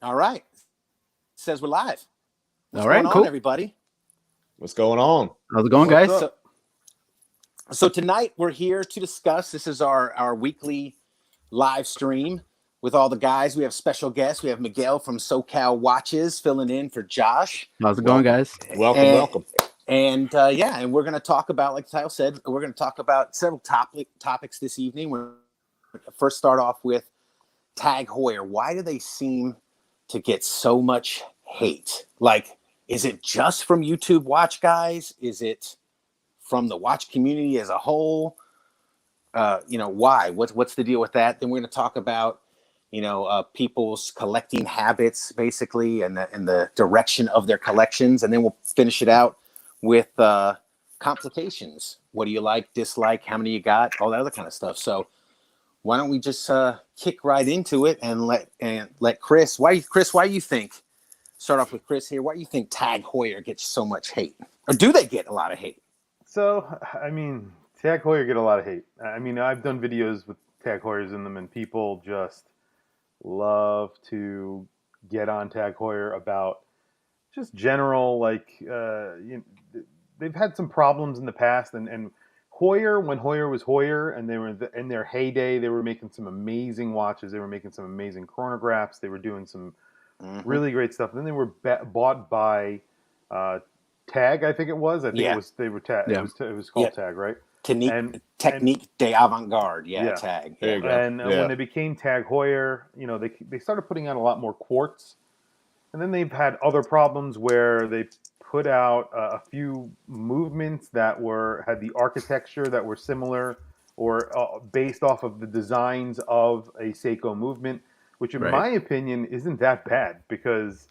All right. Says we're live. What's All going right, on, cool. everybody? What's going on? How's it going, What's guys? So, up? so tonight we're here to discuss. This is our weekly live stream with all the guys. We have special guests. We have Miguel from SoCal Watches filling in for Josh, How's it going, Welcome, guys? welcome, and welcome. and we're going to talk about, like the title said, we're going to talk about several topics this evening. We're going to first start off with Tag Heuer. Why do they seem to get so much hate? Like, is it just from YouTube watch guys? Is it from the watch community as a whole? Why? What's the deal with that? Then we're going to talk about, people's collecting habits, basically, and the direction of their collections, and then we'll finish it out with complications. What do you like, dislike? How many you got? All that other kind of stuff. So why don't we just kick right into it and let Chris? Why you think? Start off with Chris here. Why do you think Tag Heuer gets so much hate, or do they get a lot of hate? Tag Heuer get a lot of hate. I've done videos with Tag Heuers in them, and people just love to get on Tag Heuer about just general, they've had some problems in the past, and Heuer, when Heuer was Heuer, and they were in their heyday, they were making some amazing watches. They were making some amazing chronographs. They were doing some Mm-hmm. really great stuff. Then they were bought by uh, Tag, I think it was. I think it Yeah, was they were Tag. Yeah. It was yeah. called Tag, right? Technique, And and technique de avant-garde. Yeah, yeah, Tag. There Yeah. you go. and when Yeah. they became Tag Heuer, they started putting out a lot more quartz, and then they've had other problems where they put out a few movements that were had the architecture that were similar or based off of the designs of a Seiko movement, which in Right. my opinion isn't that bad because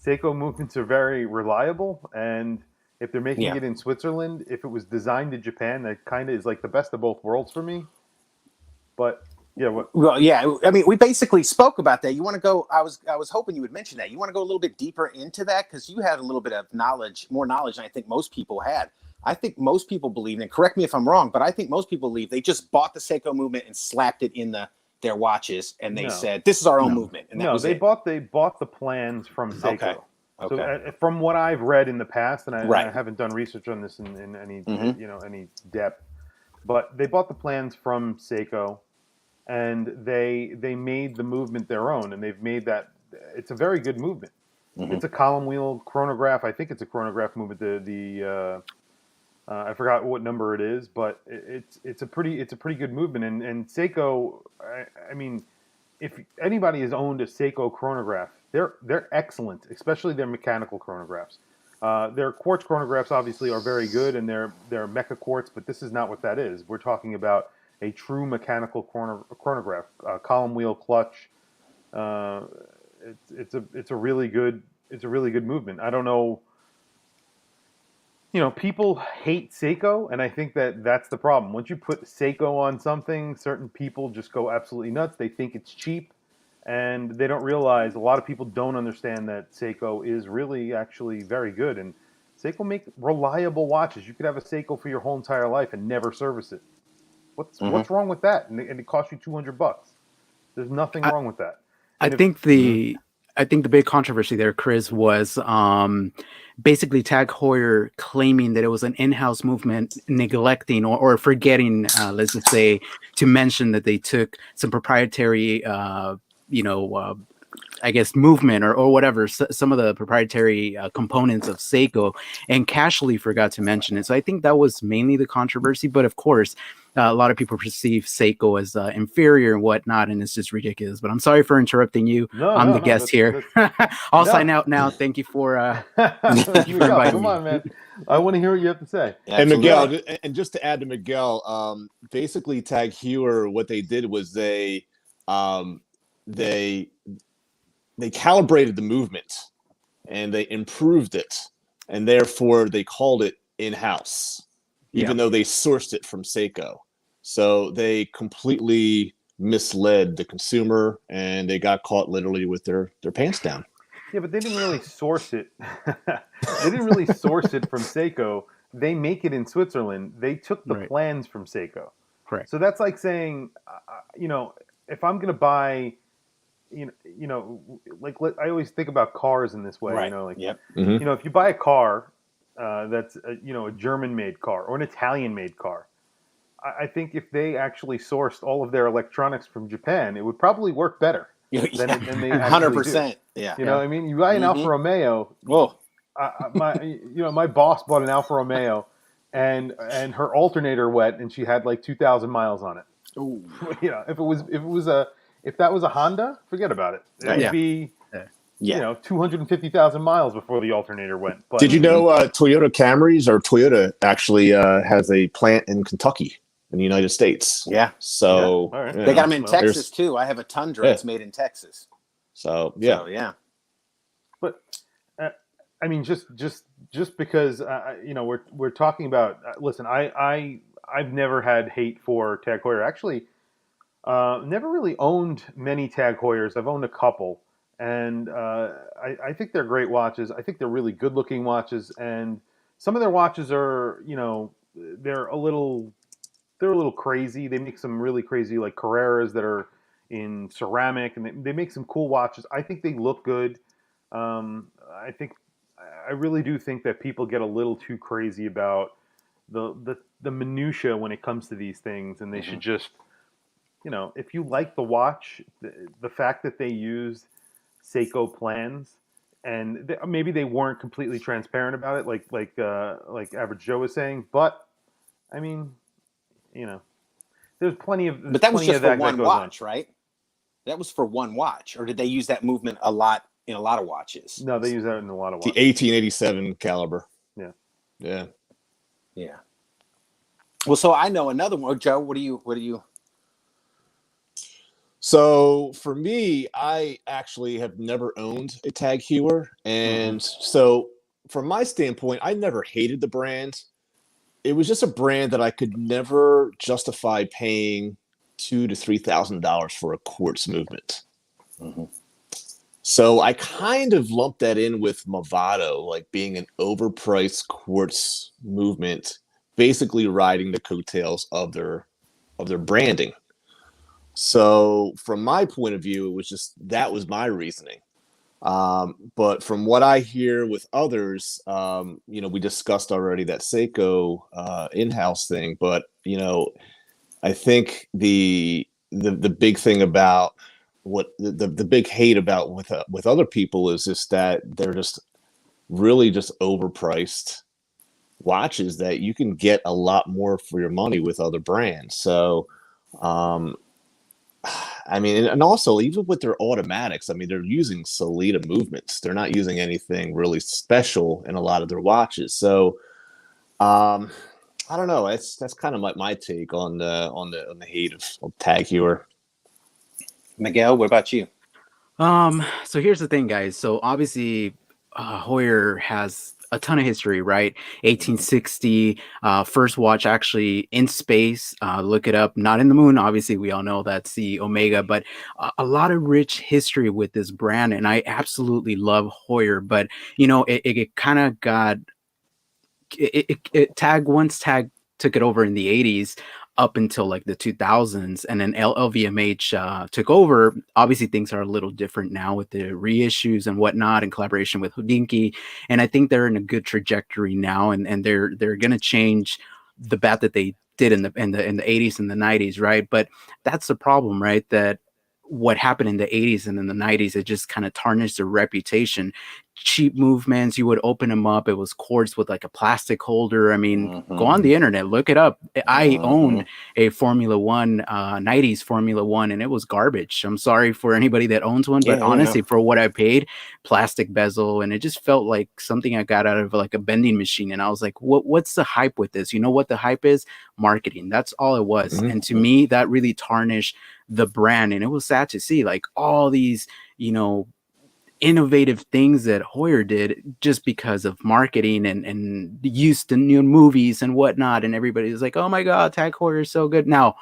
Seiko movements are very reliable, and if they're making Yeah. it in Switzerland, if it was designed in Japan, that kind of is like the best of both worlds for me. But yeah, what? Well, yeah. I mean, we basically spoke about that. You want to go? I was hoping you would mention that. You want to go a little bit deeper into that because you had a little bit of knowledge, more knowledge than I think most people had. I think most people believe, and correct me if I'm wrong, but I think most people believe they just bought the Seiko movement and slapped it in their watches, and they No. said, "This is our own No. movement," and that No, was it. they bought the plans from Okay. Seiko. So Okay. from what I've read in the past, and I Right. haven't done research on this in any Mm-hmm. any depth, but they bought the plans from Seiko, and they made the movement their own, and they've made that. It's a very good movement. Mm-hmm. It's a column wheel chronograph. I think it's a chronograph movement. I forgot what number it is, but it's a pretty good movement. And Seiko, I mean, if anybody has owned a Seiko chronograph, they're excellent, especially their mechanical chronographs. Their quartz chronographs obviously are very good, and they're mecha quartz, but this is not what that is. We're talking about a true mechanical chronograph, column wheel clutch. Uh, it's a really good movement. I don't know. People hate Seiko, and I think that that's the problem. Once you put Seiko on something, certain people just go absolutely nuts. They think it's cheap, and they don't realize a lot of people don't understand that Seiko is really actually very good. And Seiko make reliable watches. You could have a Seiko for your whole entire life and never service it. Mm-hmm. What's wrong with that? And it costs you $200. There's nothing I, wrong with that. I And if think the big controversy there, Chris, was basically Tag Heuer claiming that it was an in-house movement, neglecting or forgetting, let's just say, to mention that they took some proprietary, you know, uh, I guess movement or whatever, some of the proprietary components of Seiko, and casually forgot to mention it. So I think that was mainly the controversy. But of course, a lot of people perceive Seiko as inferior and whatnot, and it's just ridiculous. But I'm sorry for interrupting you. no, I'm no, the no, guest here. that's I'll sign no. out now. Thank you for Miguel, inviting come me. on, man. I want to hear what you have to say. And Absolutely. Miguel, and just to add to Miguel, basically Tag Heuer, what they did was um, they they calibrated the movement and they improved it, and therefore they called it in house, Yeah. even though they sourced it from Seiko. So they completely misled the consumer, and they got caught literally with their pants down. Yeah, but they didn't really source it. They didn't really source it from Seiko. They make it in Switzerland. They took the Right. plans from Seiko. Correct. So that's like saying, if I'm going to buy like I always think about cars in this way. Right. Like Yep. Mhm. if you buy a car that's a German-made car or an Italian-made car, I think if they actually sourced all of their electronics from Japan, it would probably work better Yeah. than they Hundred actually do. percent. Yeah. You know what I mean? You buy an Alfa Romeo. Whoa. My boss bought an Alfa Romeo, and her alternator went, and she had like 2,000 miles on it. Ooh. If that was a Honda, forget about it. It would Yeah. be Yeah. 250,000 miles before the alternator went. But Did you know Toyota Camrys or Toyota actually has a plant in Kentucky in the United States? Yeah. So All right. They got them in Well, Texas too. I have a Tundra. Yeah. It's made in Texas. So yeah. So, yeah. But I mean, just because we're talking about. Listen, I've never had hate for Tag Heuer. Actually, never really owned many Tag Heuers. I've owned a couple, and I think they're great watches. I think they're really good looking watches, and some of their watches are they're a little crazy. They make some really crazy like Carreras that are in ceramic, and they make some cool watches. I think they look good. I really do think that people get a little too crazy about the minutia when it comes to these things, and they should just, if you like the watch, the fact that they used Seiko plans, and maybe they weren't completely transparent about it, like Average Joe was saying, but I mean, there's plenty of But that was just for that one goes watch, right? That was for one watch, or did they use that movement a lot in a lot of watches? No, they use that in a lot of The watches. 1887 caliber. Yeah. Yeah. Yeah. Well, so I know another one. Joe, what do you? So for me, I actually have never owned a Tag Heuer, and so from my standpoint, I never hated the brand. It was just a brand that I could never justify paying $2,000 to $3,000 for a quartz movement. So I kind of lumped that in with Movado, like being an overpriced quartz movement, basically riding the coattails of their branding. So from my point of view, it was just that was my reasoning. But from what I hear with others, we discussed already that Seiko in-house thing. But I think the big thing about what the big hate about with other people is just that they're just really just overpriced watches that you can get a lot more for your money with other brands. So. I mean, and also even with their automatics, I mean, they're using Solita movements. They're not using anything really special in a lot of their watches. So, I don't know. That's kind of my take on the hate of Tag Heuer. Miguel, what about you? So here's the thing, guys. So obviously, Heuer has a ton of history, right? 1860, first watch actually in space. Look it up. Not in the moon, obviously. We all know that's the Omega, but a lot of rich history with this brand, and I absolutely love Heuer. But it kind of got Tag took it over in the 80s up until like the 2000s, and then LVMH took over. Obviously things are a little different now with the reissues and whatnot in collaboration with Hodinkee, and I think they're in a good trajectory now, and they're going to change the bat that they did in the 80s and the 90s, right? But that's the problem, right? That what happened in the 80s and in the 90s, it just kind of tarnished their reputation. Cheap movements, you would open them up, it was quartz with like a plastic holder. I mean, go on the internet, look it up. I owned a Formula One 90s Formula One, and it was garbage. I'm sorry for anybody that owns one, but honestly, for what I paid, plastic bezel, and it just felt like something I got out of like a bending machine. And I was like, what's the hype with this? You know what the hype is? Marketing. That's all it was. And to me, that really tarnished the brand, and it was sad to see like all these innovative things that Heuer did just because of marketing and used to new movies and whatnot, and everybody was like, oh my god, Tag Heuer is so good. Now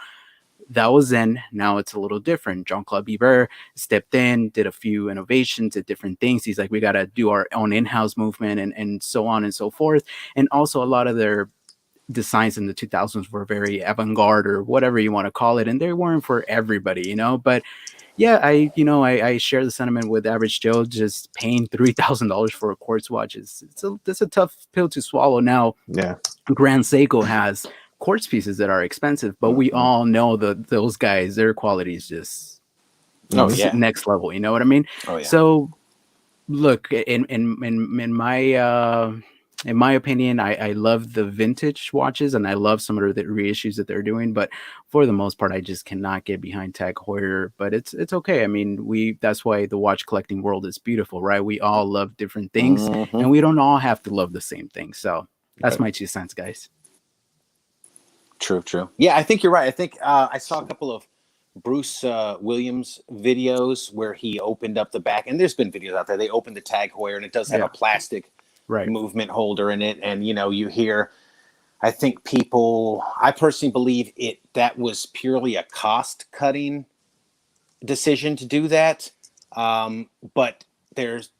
that was then. Now it's a little different. Jean-Claude Biver stepped in, did a few innovations, did different things. He's like, we got to do our own in-house movement, and so on and so forth. And also a lot of their designs in the 2000s were very avant-garde or whatever you want to call it, and they weren't for everybody, but Yeah, I share the sentiment with Average Joe. Just paying $3,000 for a quartz watch it's a tough pill to swallow. Now, Yeah. Grand Seiko has quartz pieces that are expensive, but we all know that those guys, their quality is just Oh yeah. next level. You know what I mean? Oh yeah. So look, in my opinion, I love the vintage watches and I love some of the reissues that they're doing, but for the most part, I just cannot get behind Tag Heuer. But it's okay. I mean, that's why the watch collecting world is beautiful, right? We all love different things, and we don't all have to love the same thing. So that's my 2 cents, guys. True. Yeah, I think you're right. I think I saw a couple of Bruce Williams videos where he opened up the back, and there's been videos out there. They opened the Tag Heuer, and it does have a plastic movement holder in it. And you hear, I think I personally believe that was purely a cost cutting decision to do that. But there's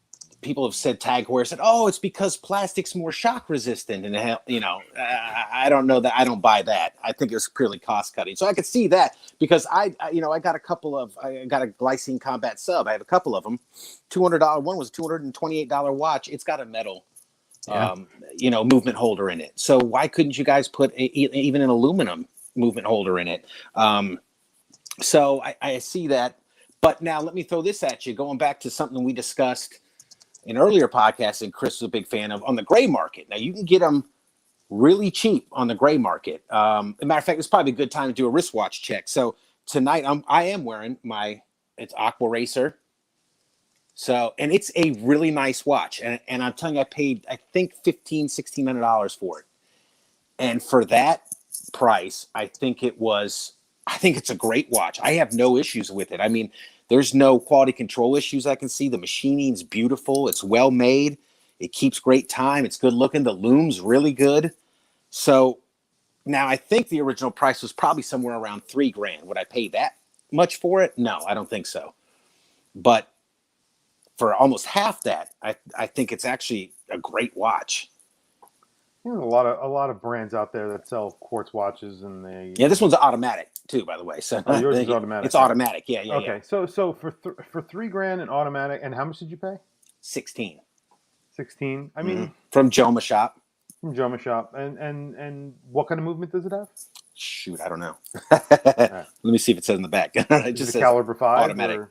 people have said Tag Heuer said, oh, it's because plastic's more shock resistant, and I don't know that. I don't buy that. I think it's purely cost cutting. So I could see that because I got a Glycine Combat Sub. I have a couple of them. $200. One was $228 watch. It's got a metal, movement holder in it. So why couldn't you guys put even an aluminum movement holder in it? So I see that. But now let me throw this at you. Going back to something we discussed in earlier podcasts, and Chris was a big fan of, on the gray market. Now you can get them really cheap on the gray market. As a matter of fact, it's probably a good time to do a wristwatch check. So tonight I am wearing it's Aqua Racer. So, and it's a really nice watch. And I'm telling you, I paid, I think $1,600 for it. And for that price, I think it's a great watch. I have no issues with it. I mean, there's no quality control issues I can see. The machining's beautiful. It's well made. It keeps great time. It's good looking. The lume's really good. So now I think the original price was probably somewhere around $3,000. Would I pay that much for it? No, I don't think so. But for almost half that, I think it's actually a great watch. There's a lot of brands out there that sell quartz watches, and this one's automatic too, by the way. So yours is automatic. It's automatic. Yeah. Okay. Yeah. So for $3,000 and automatic, and how much did you pay? 16. 16. I mean, from Joma Shop. From Joma Shop, and what kind of movement does it have? Shoot, I don't know. Let me see if it says in the back. It just says caliber 5. Automatic.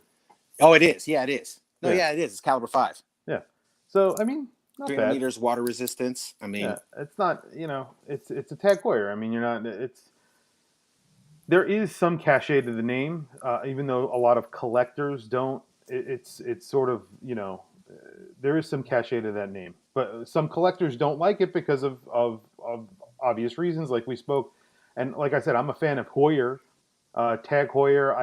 Oh, it is. Yeah, it is. No, yeah, it is. It's caliber 5. Yeah. So I mean, not 300 bad. meters water resistance. I mean, it's not. It's a Tag Heuer. I mean, you're not. There is some cachet to the name, even though a lot of collectors don't. It's sort of there is some cachet to that name, but some collectors don't like it because of obvious reasons, like we spoke. And like I said, I'm a fan of Heuer, Tag Heuer.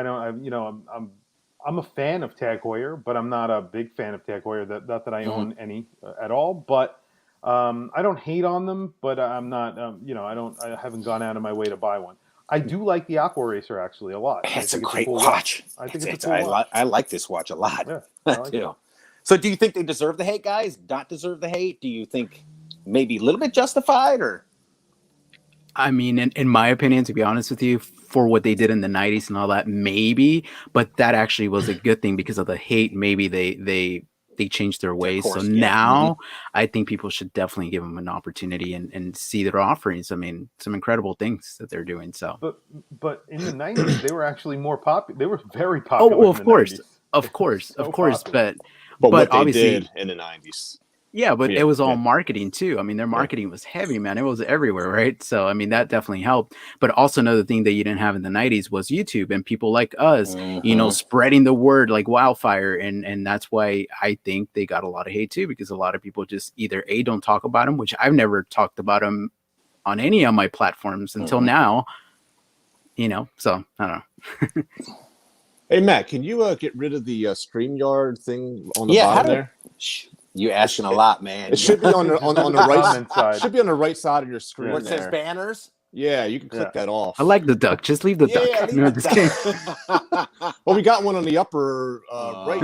I'm a fan of Tag Heuer, but I'm not a big fan of Tag Heuer. Not that I own any at all, but I don't hate on them. But I'm not, I haven't gone out of my way to buy one. I do like the Aqua Racer actually a lot. It's a great watch. I think it's a cool watch. I like this watch a lot. Yeah, I like too. So, do you think they deserve the hate, guys? Not deserve the hate? Do you think maybe a little bit justified, or? I mean, in my opinion, to be honest with you, for what they did in the 90s and all that, maybe, but that actually was a good thing because of the hate. Maybe they changed their ways. So now I think people should definitely give them an opportunity and see their offerings. I mean, some incredible things that they're doing. So, but in the 90s, they were actually more popular. They were very popular. Oh, of course. Of course. But what they obviously did in the 90s. Yeah, but it was all marketing too. I mean, their marketing was heavy, man. It was everywhere, right? So, I mean, that definitely helped. But also another thing that you didn't have in the 90s was YouTube and people like us, spreading the word like wildfire. And that's why I think they got a lot of hate too, because a lot of people just either don't talk about them, which I've never talked about them on any of my platforms until now, so I don't know. Hey, Matt, can you get rid of the StreamYard thing on the bottom there? You asking a lot, man. It should be on the right side. It should be on the right side of your screen. Where it says banners? Yeah, you can click that off. I like the duck. Just leave the duck. No, just kidding. Well, we got one on the upper right.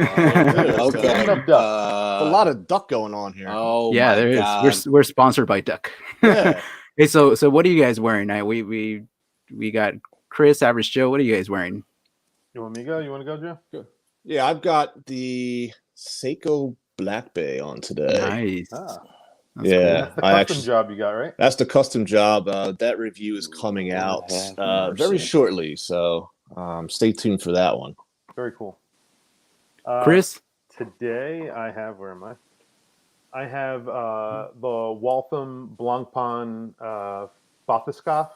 Okay. A lot of duck going on here. Oh, yeah, there is. We're sponsored by Duck. Yeah. Hey, so what are you guys wearing? We got Chris, Average Joe. What are you guys wearing? You want me to go? You want to go, Joe? Yeah, I've got the Seiko Black Bay on today. Nice. Ah, That's Yeah, that's the custom job you got, right? That's the custom job. That review is coming out very shortly, so stay tuned for that one. Very cool. cool. Chris? Today I have, where am I? I have the Waltham Blancpain Bathyscaphe.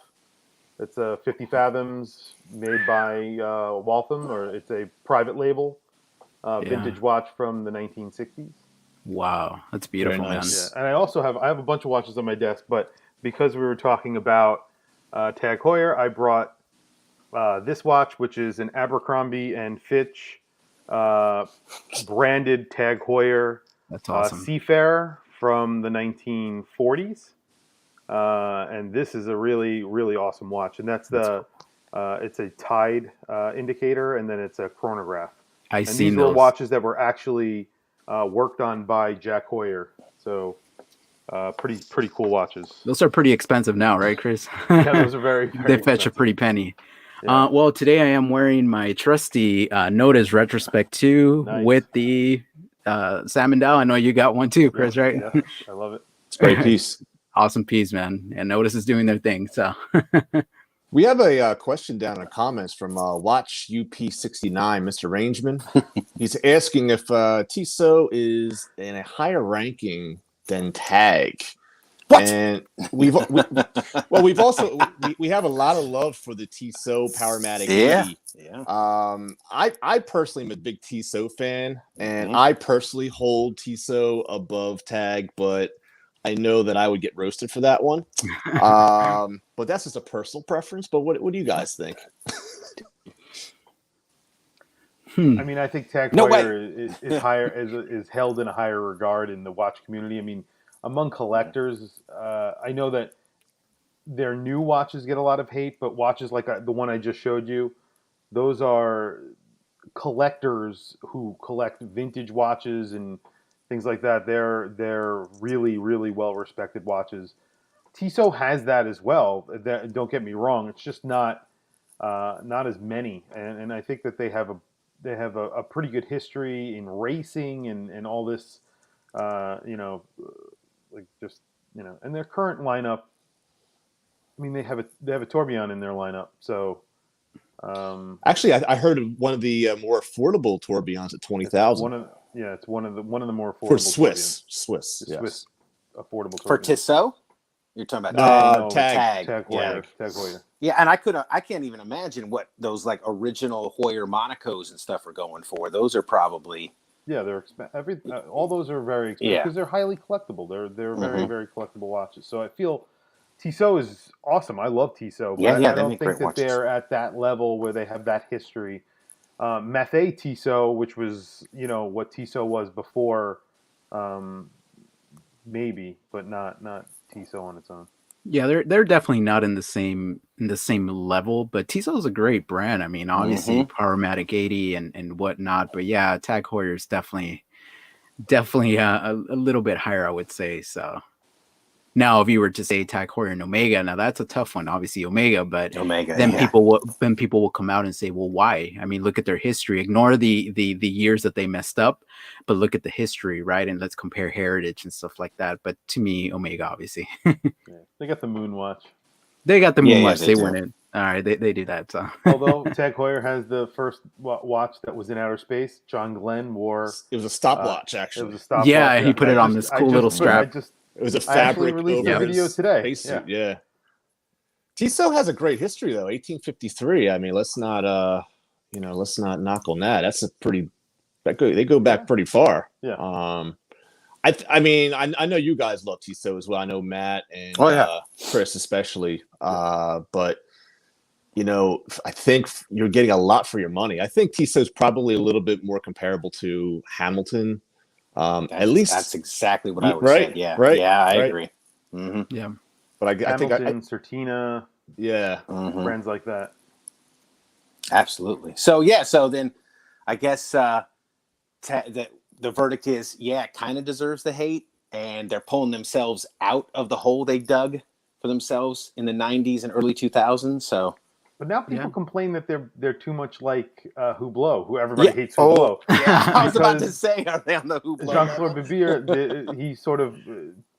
It's a 50 fathoms made by Waltham, or it's a private label vintage watch from the 1960s. Wow, that's beautiful, Very nice. Yeah, and I have a bunch of watches on my desk, but because we were talking about Tag Heuer, I brought this watch, which is an Abercrombie and Fitch branded Tag Heuer That's awesome. Seafarer from the 1940s. And this is a really, really awesome watch. And that's it's a tide indicator, and then it's a chronograph. And these were watches that were actually worked on by Jack Heuer. So pretty cool watches. Those are pretty expensive now, right, Chris? Yeah, those are very, very They fetch expensive. a pretty penny. Yeah. Well, today I am wearing my trusty Notice Retrospect 2 with the Salmon Dial. I know you got one too, Chris, right? Yeah, I love it. It's a great piece. Awesome piece, man. And Notice is doing their thing. So we have a question down in the comments from Watch UP69, Mr. Rangeman. He's asking if Tissot is in a higher ranking than Tag. What? And we have a lot of love for the Tissot Powermatic 80. Yeah. I personally am a big Tissot fan, and I personally hold Tissot above Tag, but I know that I would get roasted for that one. But that's just a personal preference. But what do you guys think? I mean, I think Tag Heuer is higher, is held in a higher regard in the watch community. I mean, among collectors, I know that their new watches get a lot of hate, but watches like the one I just showed you, those are collectors who collect vintage watches and things like that. They're really, really well respected watches. Tissot has that as well. Don't get me wrong; it's just not as many, and I think that they have a pretty good history in racing and all this, like just and their current lineup. I mean, they have a tourbillon in their lineup, so. Actually, I heard of one of the more affordable tourbillons at 20,000. It's one of the more affordable for Swiss, Swiss affordable tourbillon. For Tissot, you're talking about Tag Heuer. Yeah, and I can't even imagine what those like original Heuer Monacos and stuff are going for. Those are probably they're expensive. All those are very expensive because they're highly collectible. They're very, very collectible watches. So I feel Tissot is awesome. I love Tissot. But I don't think that they're at that level where they have that history. Mathé Tissot, which was what Tissot was before, maybe, but not Tissot on its own. Yeah, they're definitely not in the same level, but Tissot is a great brand. I mean, obviously Powermatic 80 and whatnot, but yeah, Tag Heuer is definitely a little bit higher, I would say. So now, if you were to say Tag Heuer and Omega, now that's a tough one, obviously Omega, but people will come out and say, well, why? I mean, look at their history. Ignore the years that they messed up, but look at the history, right? And let's compare heritage and stuff like that. But to me, Omega, obviously. They got the Moon Watch. They got the Moon Watch. They win it. All right, they do that. So. Although Tag Heuer has the first watch that was in outer space, John Glenn wore. It was a stopwatch, actually. It was a stopwatch. Yeah, he put it on this cool little strap. It was a fabric released a video today. Yeah. Tissot has a great history though. 1853. I mean, let's not knock on that. That's they go back pretty far. Yeah. I mean, I know you guys love Tissot as well. I know Matt and Chris especially. But I think you're getting a lot for your money. I think Tissot's probably a little bit more comparable to Hamilton. At least that's exactly what I would say. Yeah, I agree. Mm-hmm. Yeah, but I think Certina, brands like that. Absolutely. So then I guess the verdict is it kind of deserves the hate, and they're pulling themselves out of the hole they dug for themselves in the 90s and early 2000s. So But now people Yeah. complain that they're too much like Hublot, who everybody Yeah. hates Oh, Hublot. yeah. I was about to Because say, are they on the Hublot Jean-Claude level? Bibier, he sort of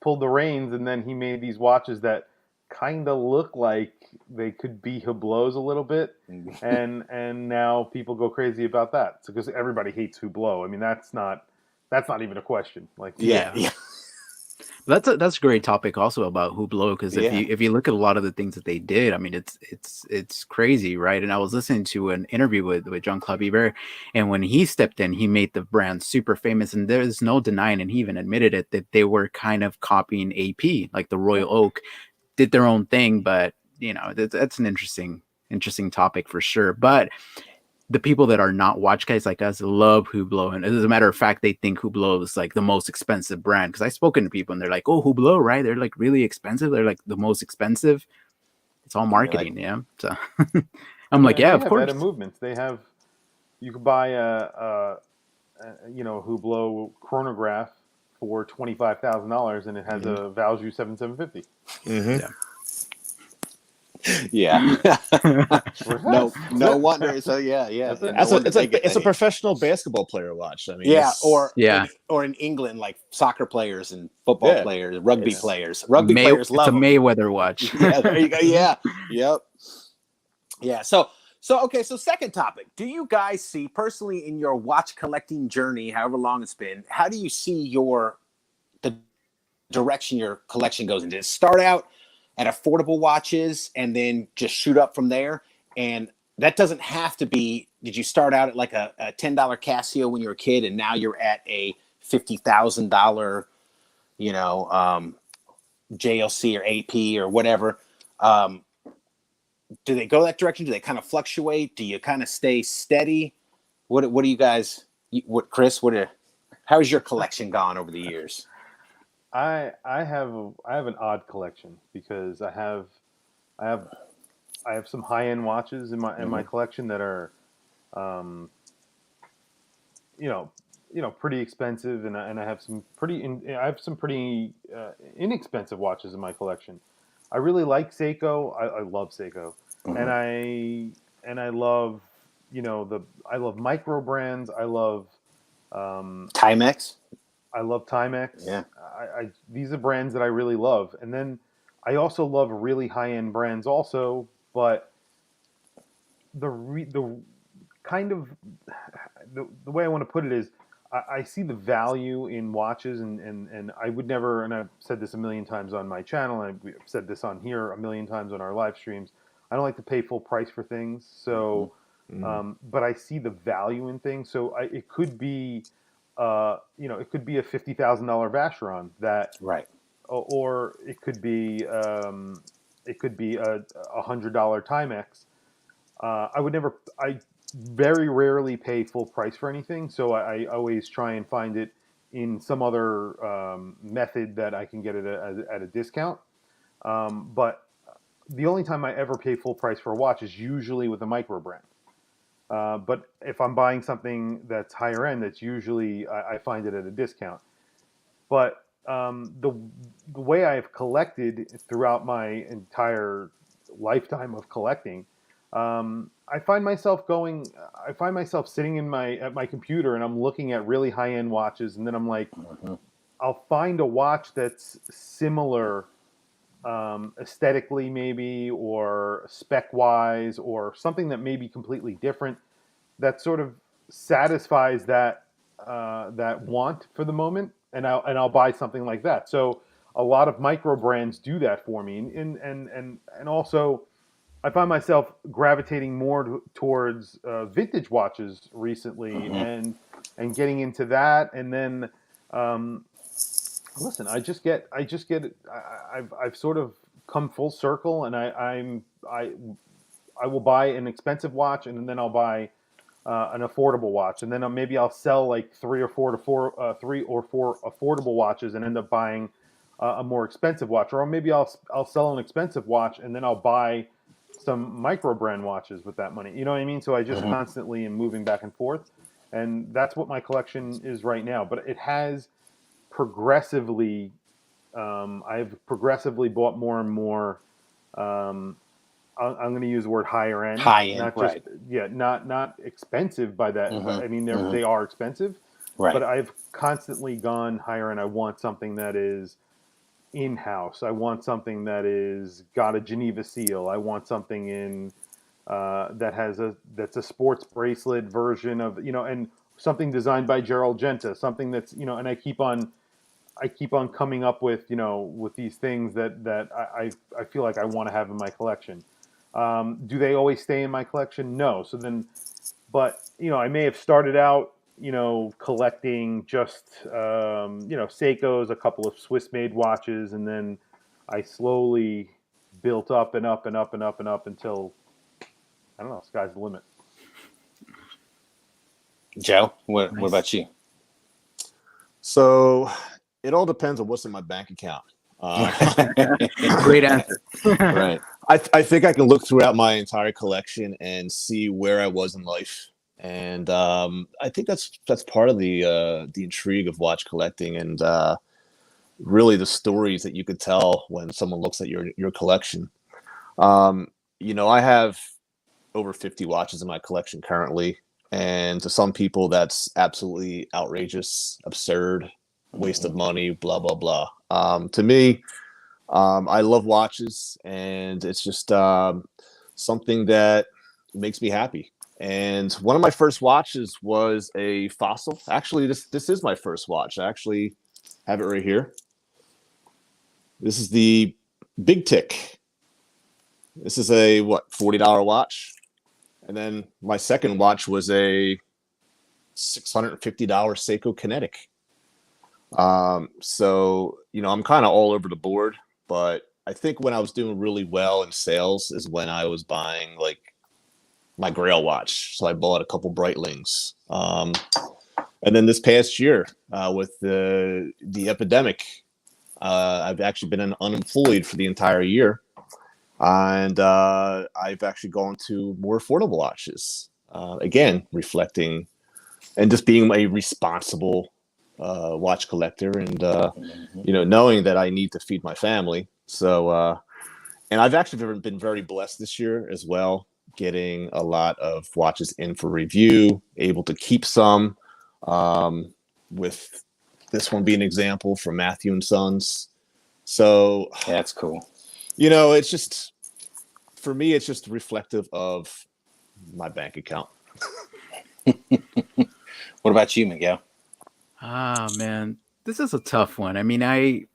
pulled the reins, and then he made these watches that kind of look like they could be Hublots a little bit, and now people go crazy about that. So because everybody hates Hublot. I mean, that's not even a question. Like, Yeah. Yeah. That's a great topic also about Hublot, because Yeah. if you look at a lot of the things that they did, I mean it's crazy, right? And I was listening to an interview with Jean-Claude Biber, and when he stepped in, he made the brand super famous, and there's no denying, and he even admitted it, that they were kind of copying AP, like the Royal Oak, did their own thing, but that's an interesting topic for sure. But the people that are not watch guys like us love Hublot, and as a matter of fact, they think Hublot is like the most expensive brand. Because I've spoken to people, and they're like, "Oh, Hublot, right? They're like really expensive. They're like the most expensive." It's all marketing, yeah. So I'm like, and yeah, they of have course. Etta movements. You could buy a Hublot chronograph for $25,000, and it has a Valjoux 7750. Yeah. Yeah. No That's wonder. So yeah. That's it. No wonder they get It's a the hate. professional basketball player watch. I mean, Yeah, it's, or in England, like soccer players and football Yeah. players, rugby It's- players. Rugby players It's a love them. Mayweather watch. Yeah, there you go. Yeah, yep. Yeah. So okay. So second topic: do you guys see personally in your watch collecting journey, however long it's been, how do you see the direction your collection goes in? Did it start out at affordable watches and then just shoot up from there? And that doesn't have to be. Did you start out at like a $10 Casio when you were a kid, and now you're at a $50,000, JLC or AP or whatever? Do they go that direction? Do they kind of fluctuate? Do you kind of stay steady? What do you guys? What Chris? How has your collection gone over the years? I have an odd collection because I have some high end watches in my collection that are, pretty expensive, and I have some pretty inexpensive watches in my collection. I really like Seiko. I love Seiko, and I love I love micro brands. I love Timex. I love Timex. Yeah. These are brands that I really love, and then I also love really high end brands also. But the kind of the way I want to put it is, I see the value in watches, and I would never, and I've said this a million times on my channel, and I've said this on here a million times on our live streams. I don't like to pay full price for things, so but I see the value in things. So it could be, it could be a $50,000 Vacheron that, Right. or it could be a $100 Timex. I very rarely pay full price for anything, so I always try and find it in some other method that I can get it at a discount. But the only time I ever pay full price for a watch is usually with a micro brand. But if I'm buying something that's higher end, that's usually I find it at a discount. But the way I've collected throughout my entire lifetime of collecting, I find myself sitting at my computer, and I'm looking at really high end watches, and then I'm like, I'll find a watch that's similar aesthetically, maybe, or spec wise, or something that may be completely different, that sort of satisfies that want for the moment, and I'll buy something like that. So a lot of micro brands do that for me, and also I find myself gravitating more towards vintage watches recently, and getting into that, and then listen, I've sort of come full circle, and I will buy an expensive watch, and then I'll buy an affordable watch, and then maybe I'll sell like three or four affordable watches, and end up buying a more expensive watch, or maybe I'll sell an expensive watch, and then I'll buy some micro brand watches with that money. You know what I mean? So I just constantly am moving back and forth, and that's what my collection is right now. But it has progressively, I've progressively bought more and more I'm going to use the word higher end, High end, not just right. not expensive by that. Mm-hmm. I mean, Mm-hmm. they are expensive, Right. but I've constantly gone higher end. I want something that is in house. I want something that is got a Geneva seal. I want something in that's a sports bracelet version of, and something designed by Gerald Genta. Something that's, and I keep on coming up with, with these things that I feel like I want to have in my collection. Do they always stay in my collection? No. So then, but I may have started out, collecting just, Seikos, a couple of Swiss-made watches, and then I slowly built up and up and up and up and up until, I don't know, sky's the limit. Joe, what Nice. about you? So it all depends on what's in my bank account. Great answer. Right. I think I can look throughout my entire collection and see where I was in life, and I think that's part of the intrigue of watch collecting, and really the stories that you could tell when someone looks at your collection. I have over 50 watches in my collection currently, and to some people that's absolutely outrageous, absurd, waste of money, blah blah blah. To me, I love watches, and it's just something that makes me happy. And one of my first watches was a Fossil. Actually, this is my first watch. I actually have it right here. This is the Big Tick. This is a $40 watch. And then my second watch was a $650 Seiko Kinetic. So I'm kind of all over the board, but I think when I was doing really well in sales is when I was buying like my Grail watch. So I bought a couple Breitlings. And then this past year, with the epidemic, I've actually been unemployed for the entire year. And I've actually gone to more affordable watches. Again, reflecting and just being a responsible watch collector, and knowing that I need to feed my family. So, and I've actually been very blessed this year as well, getting a lot of watches in for review, able to keep some, with this one being an example from Matthew and Sons. So That's cool. it's just, for me, it's just reflective of my bank account. What about you, Miguel? Ah, man, this is a tough one. I mean, I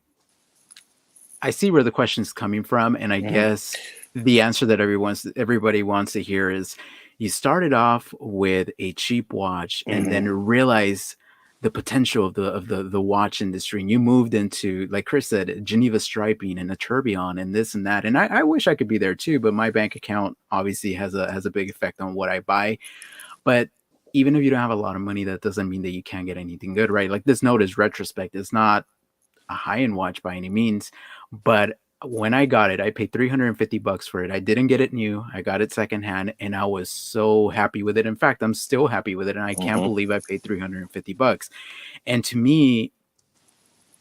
see where the question's coming from, and I guess the answer that everybody wants to hear is, you started off with a cheap watch and then realize the potential of the watch industry, and you moved into, like Chris said, Geneva striping and a tourbillon and this and that. And I wish I could be there too, but my bank account obviously has a big effect on what I buy. But even if you don't have a lot of money, that doesn't mean that you can't get anything good, right? Like, this note is retrospect. It's not a high-end watch by any means, but when I got it, I paid $350 for it. I didn't get it new. I got it secondhand, and I was so happy with it. In fact, I'm still happy with it, and I can't believe I paid $350. And to me,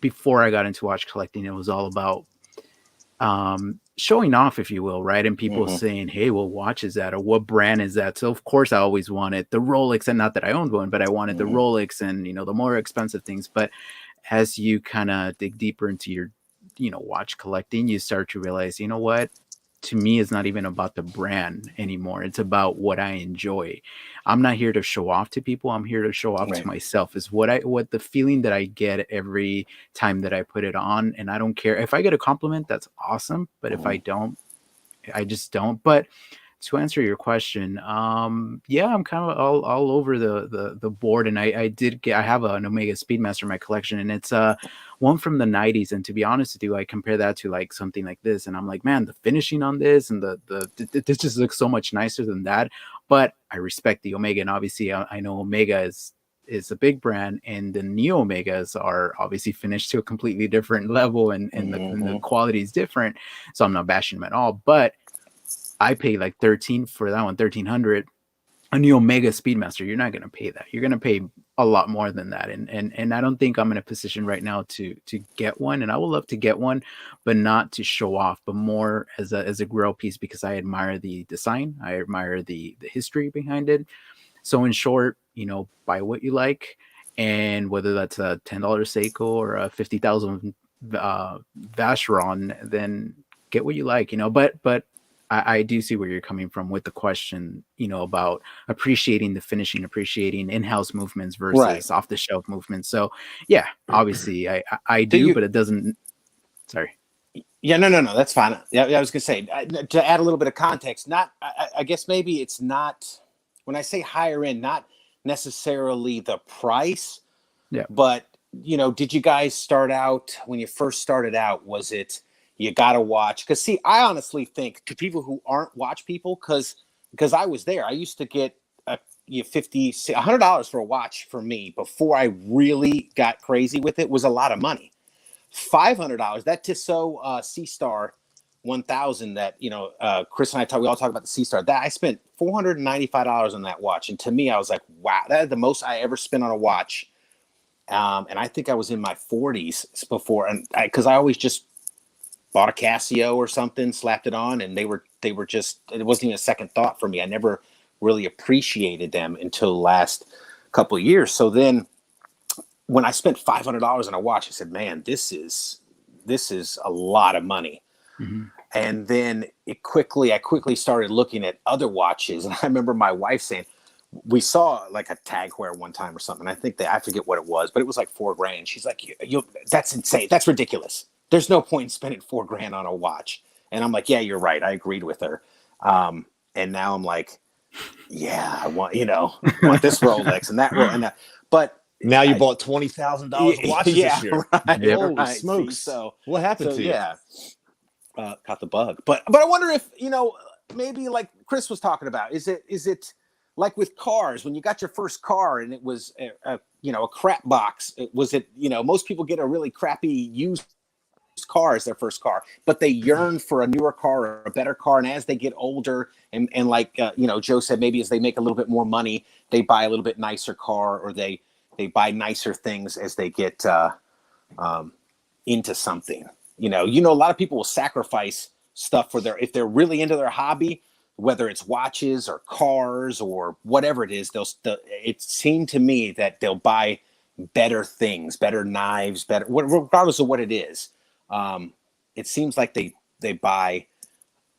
before I got into watch collecting, it was all about showing off, if you will, right? And people saying, hey, what watch is that, or what brand is that? So of course I always wanted the Rolex, and not that I owned one, but I wanted the Rolex and the more expensive things. But as you kind of dig deeper into your watch collecting, you start to realize, what, to me, it's not even about the brand anymore. It's about what I enjoy. I'm not here to show off to people. I'm here to show off to myself. Is what the feeling that I get every time that I put it on. And I don't care if I get a compliment, that's awesome. But if I don't, I just don't. But to answer your question, yeah, I'm kind of all over the board, and I have an Omega Speedmaster in my collection, and it's one from the 90s. And to be honest with you, I compare that to like something like this, and I'm like, man, the finishing on this and this just looks so much nicer than that. But I respect the Omega, and obviously I know Omega is a big brand, and the Neo Omegas are obviously finished to a completely different level, and the quality is different. So I'm not bashing them at all, but I paid like 13 for that one, 1,300. A new Omega Speedmaster, you're not going to pay that. You're going to pay a lot more than that, and I don't think I'm in a position right now to get one, and I would love to get one, but not to show off, but more as a grill piece, because I admire the design, I admire the history behind it. So in short, buy what you like, and whether that's a $10 Seiko or a 50,000 Vacheron, then get what you like, but I do see where you're coming from with the question, about appreciating the finishing, appreciating in-house movements Right. versus off-the-shelf movements. So yeah, obviously I Do do, you? but it doesn't. Sorry. Yeah, no, that's fine. Yeah, I was gonna say to add a little bit of context. Not, I guess maybe it's not when I say higher end, not necessarily the price, Yeah. but did you guys start out when you first started out? Was it you got to watch? Because see, I honestly think to people who aren't watch people, because I was there. I used to get $100 for a watch for me before I really got crazy with it was a lot of money. $500, that Tissot Sea Star 1000 that Chris and we all talk about the Sea Star, that I spent $495 on that watch, and to me I was like, wow, that is the most I ever spent on a watch. And I think I was in my 40s before, and because I always just bought a Casio or something, slapped it on, and they were just, it wasn't even a second thought for me. I never really appreciated them until the last couple of years. So then when I spent $500 on a watch, I said, man, this is a lot of money. Mm-hmm. And then I quickly started looking at other watches. And I remember my wife saying, we saw like a Tag Heuer one time or something. I forget what it was, but it was like $4,000. She's like, that's insane. That's ridiculous. There's no point in spending $4,000 on a watch. And I'm like, yeah, you're right. I agreed with her. And now I'm like, yeah, I want this Rolex and that, and that. But now you bought $20,000 watches this year. Right, yeah, holy right. smokes! So what happened to you? Yeah, caught the bug. But I wonder if maybe like Chris was talking about, is it like with cars, when you got your first car and it was a crap box? Was it most people get a really crappy used car as their first car, but they yearn for a newer car or a better car, and as they get older and like Joe said, maybe as they make a little bit more money, they buy a little bit nicer car, or they buy nicer things as they get into something. A lot of people will sacrifice stuff for if they're really into their hobby, whether it's watches or cars or whatever it is. It seemed to me that they'll buy better things, better knives, regardless of what it is. It seems like they buy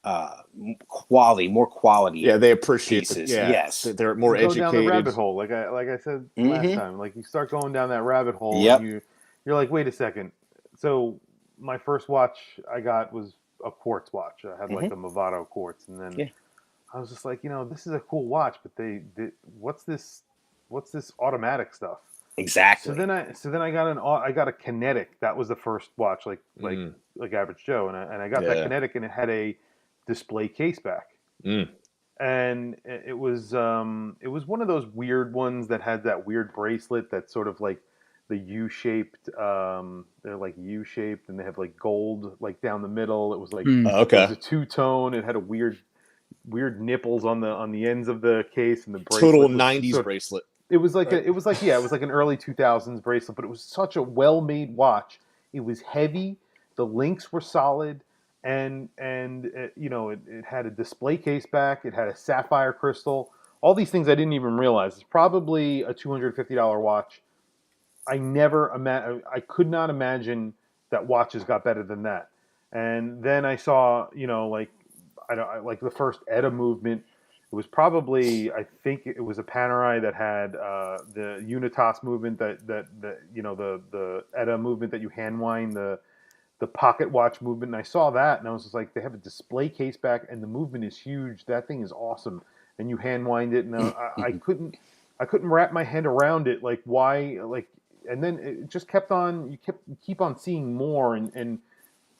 more quality. Yeah, they appreciate pieces. Yes, they're more you go educated. down the rabbit hole, like I said last time. Like you start going down that rabbit hole, Yep. and you're like, wait a second. So my first watch I got was a quartz watch. I had like a Movado quartz, and then I was just like, this is a cool watch, but what's this automatic stuff? Exactly. So then I got a Kinetic. That was the first watch, like Average Joe, and I got that Kinetic, and it had a display case back. And it was one of those weird ones that had that weird bracelet that's sort of like the U-shaped. They're like U-shaped, and they have like gold like down the middle. It was like it was a two-tone. It had a weird nipples on the ends of the case, and the bracelet total 90s bracelet. It was like an early 2000s bracelet, but it was such a well-made watch. It was heavy, the links were solid, and it had a display case back. It had a sapphire crystal. All these things I didn't even realize. It's probably a $250 watch. I could not imagine that watches got better than that. And then I saw, like the first ETA movement. It was probably, I think it was a Panerai that had the Unitas movement, the ETA movement that you hand wind, the pocket watch movement. And I saw that, and I was just like, they have a display case back, and the movement is huge. That thing is awesome. And you hand wind it, and I couldn't wrap my head around it. Like why? Like, and then it just kept on. You keep on seeing more and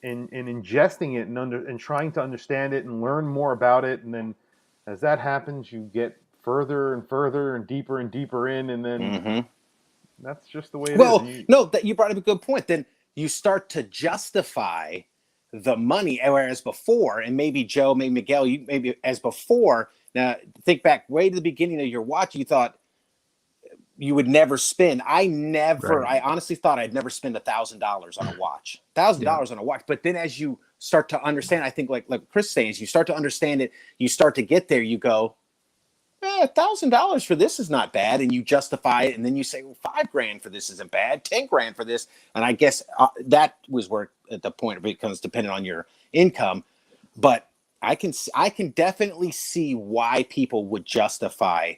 ingesting it and trying to understand it and learn more about it, and then as that happens, you get further and further and deeper in, and then that's just the way it is. Well, no, that you brought up a good point. Then you start to justify the money, whereas before, and maybe Joe, maybe Miguel, maybe as before. Now, think back way to the beginning of your watch, you thought you would never spend. Right. I honestly thought I'd never spend $1,000 on a watch. $1,000 on a watch. But then as you start to understand, I think like Chris is saying, as you start to understand it, you start to get there, you go, $1,000 for this is not bad. And you justify it. And then you say, well, $5,000 for this isn't bad. $10,000 for this. And I guess that was where at the point it becomes dependent on your income. But I can definitely see why people would justify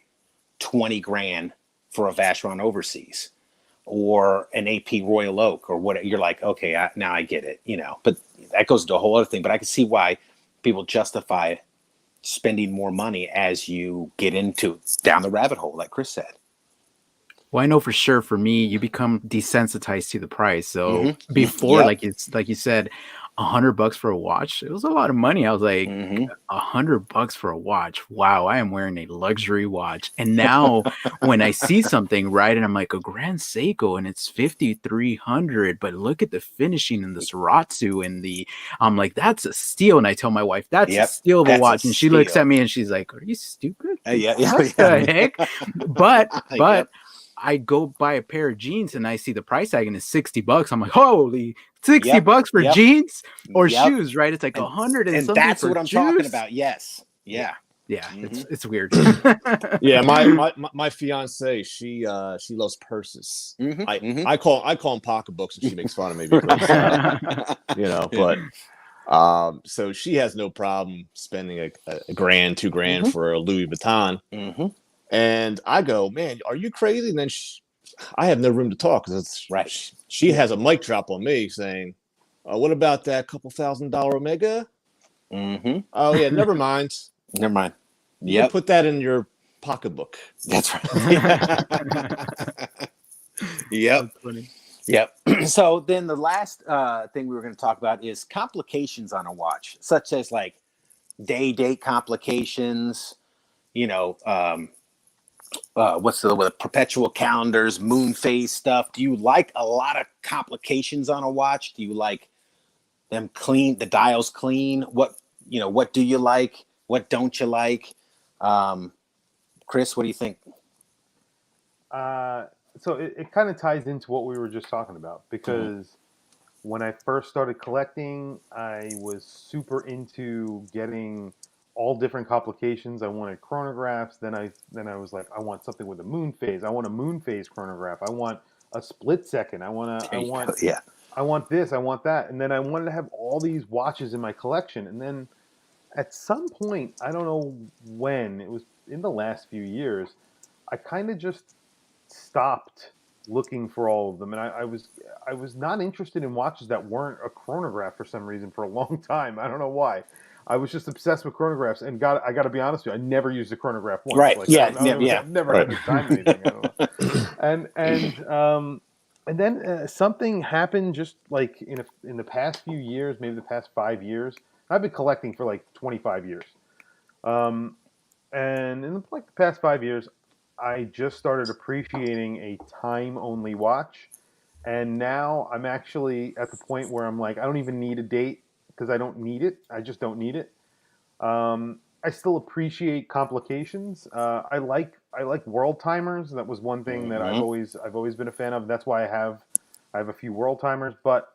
$20,000 for a Vacheron Overseas or an AP Royal Oak or what. You're like, okay, now I get it, but that goes to a whole other thing. But I can see why people justify spending more money as you get into down the rabbit hole, like Chris said. Well, I know for sure for me, you become desensitized to the price. So Mhm. before, Yep. like you said, $100 for a watch, it was a lot of money. I was like, Mhm. $100 for a watch. Wow, I am wearing a luxury watch. And now when I see something, right, and I'm like a Grand Seiko and it's 5,300, but look at the finishing and the Saratsu and I'm like, that's a steal. And I tell my wife, that's a Yep. steal of a That's a watch. And she looks steal. at me and she's like, are you stupid? Yeah. What the heck? But Yep. I go buy a pair of jeans and I see the price tag and it's $60. I'm like, holy, $60 for Yep. jeans or Yep. shoes, right? It's like And, 100 and and something that's for what I'm shoes. talking about. Yes. Yeah. Yeah, Mhm. it's weird. Yeah, my fiance, she loves purses. Mhm. Mhm. I call them pocketbooks, and she makes fun of me because But so she has no problem spending a grand, $2,000 for a Louis Vuitton. Mhm. And I go, man, are you crazy? And then I have no room to talk because Right. she has a mic drop on me saying, what about that couple $1,000 Omega? Mhm. Oh yeah, never mind. Never mind. You can Yep. put that in your pocketbook. That's right. Yep. That's funny. Yep. So then the last thing we were going to talk about is complications on a watch, such as like date complications, what's the perpetual calendars, moon phase stuff. Do you like a lot of complications on a watch? Do you like them clean, the dials clean? What do you like? What don't you like? Chris, what do you think? So it kind of ties into what we were just talking about because when I first started collecting, I was super into getting all different complications. I wanted chronographs. Then I was like, I want something with a moon phase. I want a moon phase chronograph. I want a split second. I want Yeah. I want this. I want that. And then I wanted to have all these watches in my collection. And then at some point, I don't know when, it was in the last few years, I kind of just stopped looking for all of them, and I was not interested in watches that weren't a chronograph for some reason for a long time. I don't know why. I was just obsessed with chronographs, and I got to be honest with you, I never used a chronograph once. Right. Like, Yeah. I've never had the time or anything. I don't know. And then something happened just like in the past few years, maybe the past 5 years. I've been collecting for like 25 years. And in like the past 5 years, I just started appreciating a time-only watch, and now I'm actually at the point where I'm like, I don't even need a date because I don't need it. I just don't need it. I still appreciate complications. I like world timers. That was one thing that I've always been a fan of. That's why I have a few world timers. But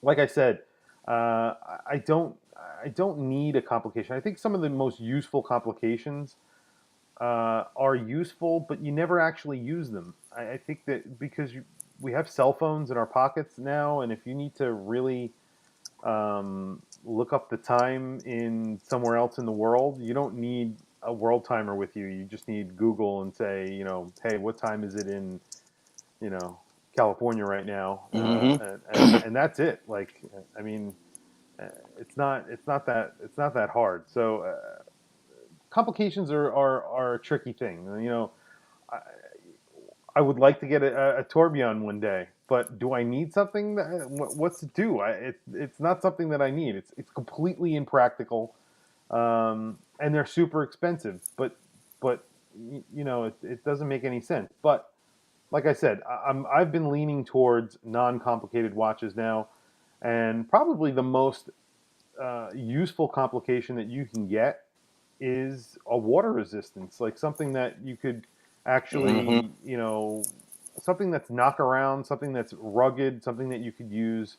like I said, I don't need a complication. I think some of the most useful complications are useful, but you never actually use them. I think that because we have cell phones in our pockets now, and if you need to really look up the time in somewhere else in the world, you don't need a world timer with you. You just need Google and say, hey, what time is it in, California right now? And that's it. Like, I mean, it's not that hard. So complications are a tricky thing. I, I would like to get a tourbillon one day, but do I need something? What's it do? It's not something that I need. It's completely impractical, and they're super expensive. But it doesn't make any sense. But like I said, I've been leaning towards non-complicated watches now, and probably the most useful complication that you can get is a water resistance, like something that you could actually, Mhm. you know, something that's knock around, something that's rugged, something that you could use,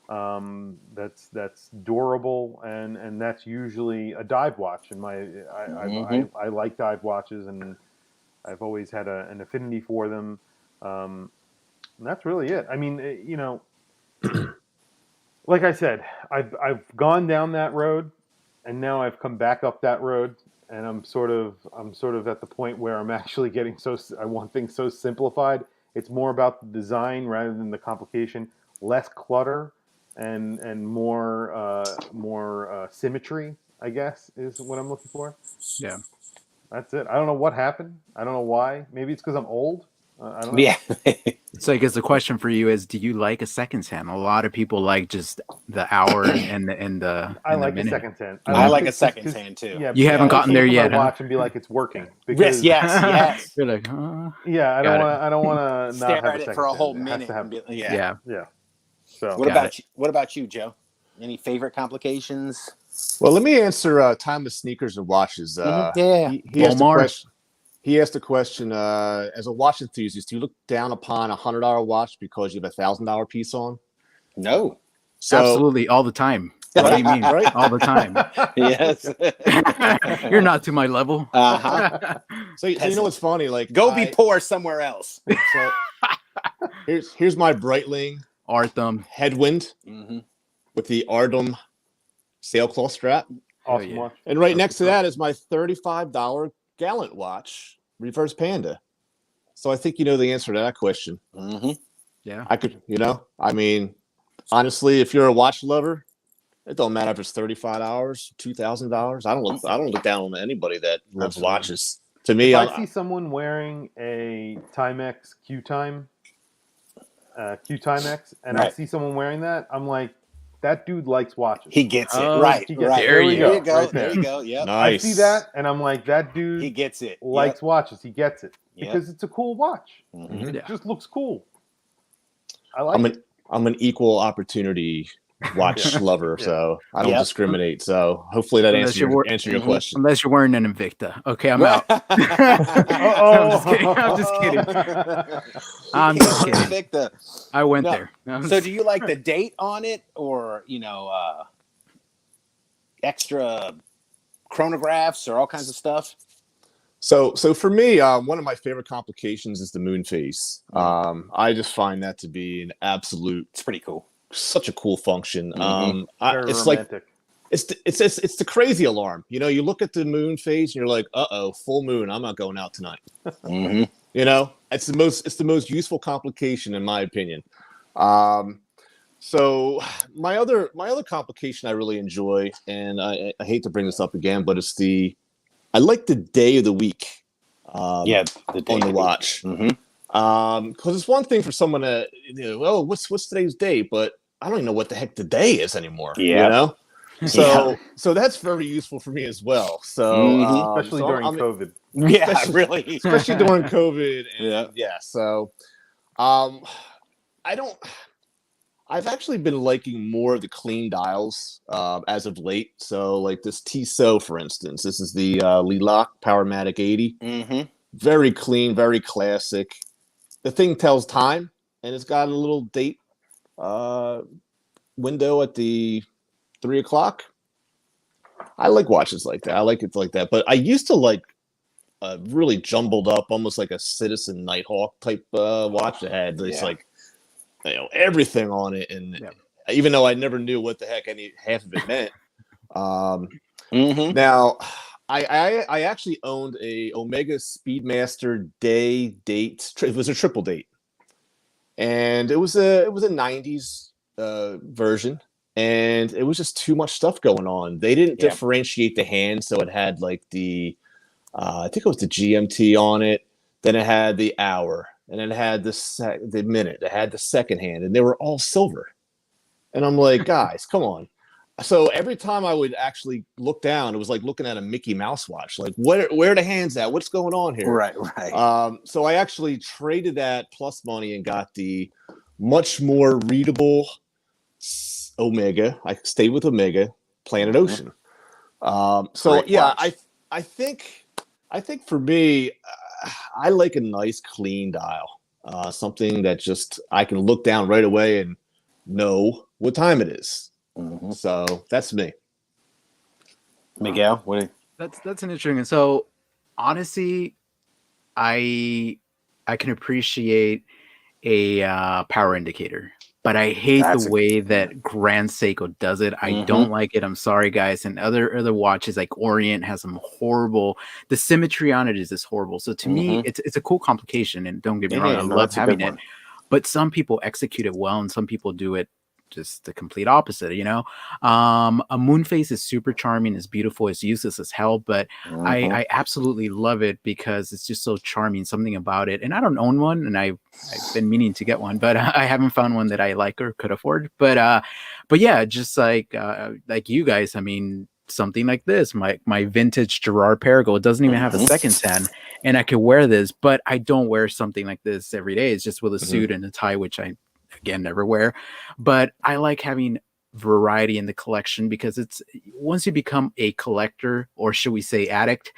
that's durable, and that's usually a dive watch. And Mhm. I like dive watches, and I've always had an affinity for them. And that's really it. I mean, you know, like I said, I've gone down that road, and now I've come back up that road, and I'm sort of at the point where I'm actually getting I want things so simplified. It's more about the design rather than the complication, less clutter, and more symmetry. I guess is what I'm looking for. Yeah. That's it. I don't know what happened. I don't know why. Maybe it's because I'm old. I don't know. Yeah. So I guess the question for you is, do you like a seconds hand? A lot of people like just the hour I and the like a minute. second hand. I like a cause- second 'cause- hand too. Yeah, You I haven't always gotten there look at yet, my huh? watch and be like, it's working. Yes, yes. You're like, Yeah, Got it. I don't want to not Stare have at a it second for a hand. whole It has minute to have. and be, yeah. yeah. Yeah. So What Got about it. you? What about you, Joe? Any favorite complications? Well, let me answer timeless sneakers and watches. Yeah. He asked a Omar. question. He asked a question. As a watch enthusiast, do you look down upon $100 watch because you have $1,000 piece on? No. So Absolutely, all the time. What do you mean? Right. All the time. Yes. You're not to my level. Uh-huh. So you know what's funny? Like, Go be poor somewhere else. So here's my Breitling Artham. headwind Mm-hmm. with the Ardum sailcloth strap, awesome yeah. watch. and right That's next to what's up. that is my $35 Gallant watch, Reverse Panda. So I think you know the answer to that question. Mm-hmm. Yeah. I could, I mean, honestly, if you're a watch lover, it don't matter if it's $35, $2,000. I don't look down on anybody that loves Absolutely. watches. To me, If I see someone wearing a Timex Q Timex, and I Right. see someone wearing that, I'm like, that dude likes watches. He gets it. Oh, Right. he gets Right. it. There you we go. go. Right There there. you go. Yep. nice. I see that, and I'm like, that dude He gets it. likes watches. He gets it Yep. because it's a cool watch. Yep. Mhm. Mhm. It just looks cool. I like it. I'm an equal opportunity watch lover, Yeah. so I don't Yep. discriminate. So hopefully that Unless answers you're answer your Mhm. question. Unless you're wearing an Invicta. Okay, I'm out. Uh-oh. I'm just kidding. I'm just kidding. Invicta. I went No. there. So do you like the date on it, or extra chronographs or all kinds of stuff? So for me, one of my favorite complications is the moon phase. I just find that to be an absolute, It's pretty cool. such a cool function. Mhm. Very It's like romantic. it's the crazy alarm. You look at the moon phase and you're like, full moon. I'm not going out tonight. Mm-hmm. It's the most useful complication in my opinion. So my other complication I really enjoy, and I hate to bring this up again, but I like the day of the week. Yeah, the day on the to watch. Mm-hmm. Because it's one thing for someone to, what's today's date, but I don't even know what the heck the day is anymore. Yeah. So that's very useful for me as well. So Mhm. Especially during COVID. Yeah, especially- really. especially during COVID. And Yeah. So I've actually been liking more of the clean dials as of late. So like this Tissot, for instance, this is the Lilac Powermatic 80. Mm-hmm. Very clean, very classic. The thing tells time, and it's got a little date window at the 3 o'clock. I like watches like that. I like it like that. But I used to like a really jumbled up, almost like a Citizen Nighthawk type watch that had this everything on it, and even though I never knew what the heck half of it meant. Mm-hmm. Now, I actually owned a Omega Speedmaster date. It was a triple date, and it was a 90s version, and it was just too much stuff going on. They didn't differentiate the hand, so it had like the I think it was the GMT on it. Then it had the hour, and then it had the minute. It had the second hand, and they were all silver. And I'm like, guys, come on. So every time I would actually look down, it was like looking at a Mickey Mouse watch. Like, where are the hands at? What's going on here? Right. So I actually traded that plus money and got the much more readable Omega. I stayed with Omega, Planet Ocean. So Great watch. I think for me, I like a nice clean dial, something that just I can look down right away and know what time it is. Mhm. So that's me. Miguel, what? That's an interesting. So honestly, I can appreciate a power indicator, but I hate the That's a way that Grand Seiko does it. I Mhm. don't like it. I'm sorry, guys. And other watches like Orient has some horrible. The symmetry on it is just horrible. So to me, Mhm. it's a cool complication. And don't get me wrong, I Yeah, no, love that's a good having it. one. But some people execute it well, and some people do it just the complete opposite. A moon phase is super charming, it's beautiful, it's useless as hell, but Mhm. I absolutely love it because it's just so charming. Something about it, and I don't own one, and I've been meaning to get one, but I haven't found one that I like or could afford. But yeah, just like you guys, I mean, something like this, my vintage Gerard Perigo, it doesn't even have a second Mhm. 10, and I could wear this, but I don't wear something like this every day. It's just with a Mhm. suit and a tie, which I again never wear. But I like having variety in the collection because it's once you become a collector, or should we say addict,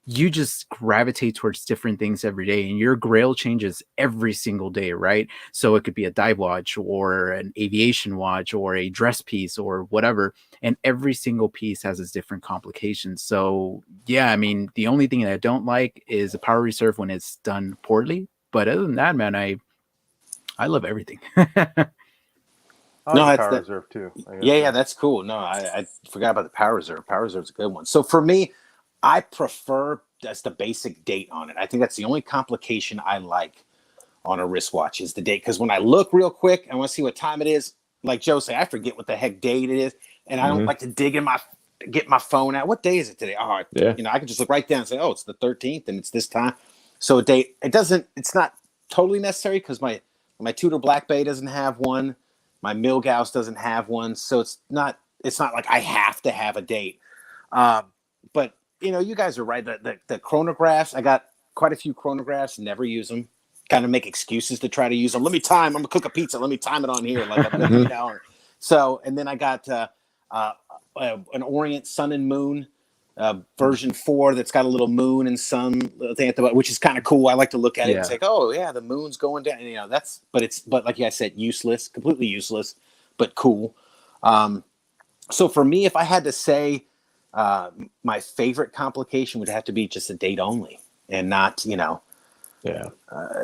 you just gravitate towards different things every day, and your grail changes every single day, right? So it could be a dive watch or an aviation watch or a dress piece or whatever, and every single piece has its different complications. So yeah, I mean, the only thing that I don't like is a power reserve when it's done poorly, but other than that, man, I love everything. I No, like the that's Power that. Reserve too. I gotta Yeah, say. yeah, that's cool. No, I forgot about the Power Reserve. Power Reserve's a good one. So for me, I prefer just the basic date on it. I think that's the only complication I like on a wristwatch is the date. Because when I look real quick, I want to see what time it is. Like Joe said, I forget what the heck date it is, and I don't Mhm. like to dig in get my phone out. What day is it today? Oh, Yeah. I can just look right down and say, oh, it's the 13th, and it's this time. So a date. It's not totally necessary because my Tudor Black Bay doesn't have one. My Milgauss doesn't have one, so it's not. It's not like I have to have a date. But you guys are right. The chronographs, I got quite a few chronographs. Never use them. Kind of make excuses to try to use them. Let me time. I'm gonna cook a pizza. Let me time it on here. Like I'm gonna, Mhm. So, and then I got an Orient Sun and Moon version 4 that's got a little moon and sun thing at the bottom, which is kind of cool. I like to look at it and Yeah. say, oh yeah, the moon's going down. But like I said, useless, completely useless, but cool. So for me, if I had to say, my favorite complication would have to be just a date only, and not Yeah.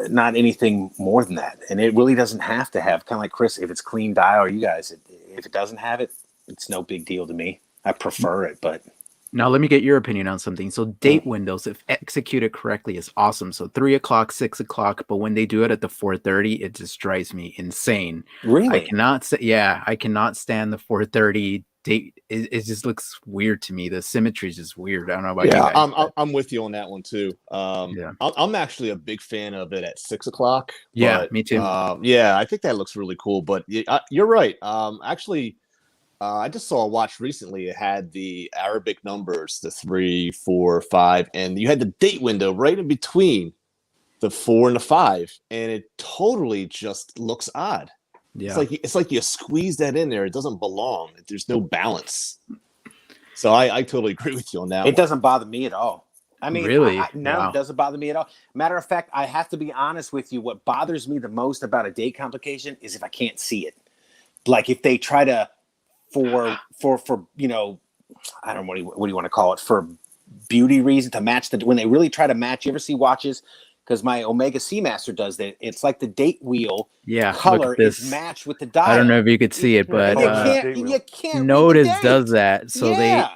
not anything more than that. And it really doesn't have to have, kind of like Chris, if it's clean dial, or you guys, if it doesn't have it, it's no big deal to me. I prefer it, but Now let me get your opinion on something. So date windows, if executed correctly, is awesome. So 3 o'clock, 6 o'clock, but when they do it at the 4:30, it just drives me insane. I really, cannot say, yeah, I cannot stand the 4:30 date. It just looks weird to me. The symmetry is just weird. I don't know about you Yeah, guys, but I'm with you on that one too. yeah, I'm actually a big fan of it at 6 o'clock, yeah, but me too. yeah, I think that looks really cool. But you're right. Actually, I just saw a watch recently. It had the Arabic numbers, the 3, 4, 5, and you had the date window right in between the 4 and the 5, and it totally just looks odd. Yeah, It's like you squeeze that in there. It doesn't belong. There's no balance. So I totally agree with you on that it one. doesn't bother me at all. I mean, really, no, it wow, doesn't bother me at all. Matter of fact, I have to be honest with you. What bothers me the most about a date complication is if I can't see it. Like if they try to for I don't know what do you want to call it, for beauty reason, to match when they really try to match. You ever see watches? Because my Omega Seamaster does that. It's like the date wheel yeah. Look color at is this. matched with the I don't know dial, if you could see it, Yeah, but and you color match can't date and wheel. you can't read the Notice does date. that. So they Yeah.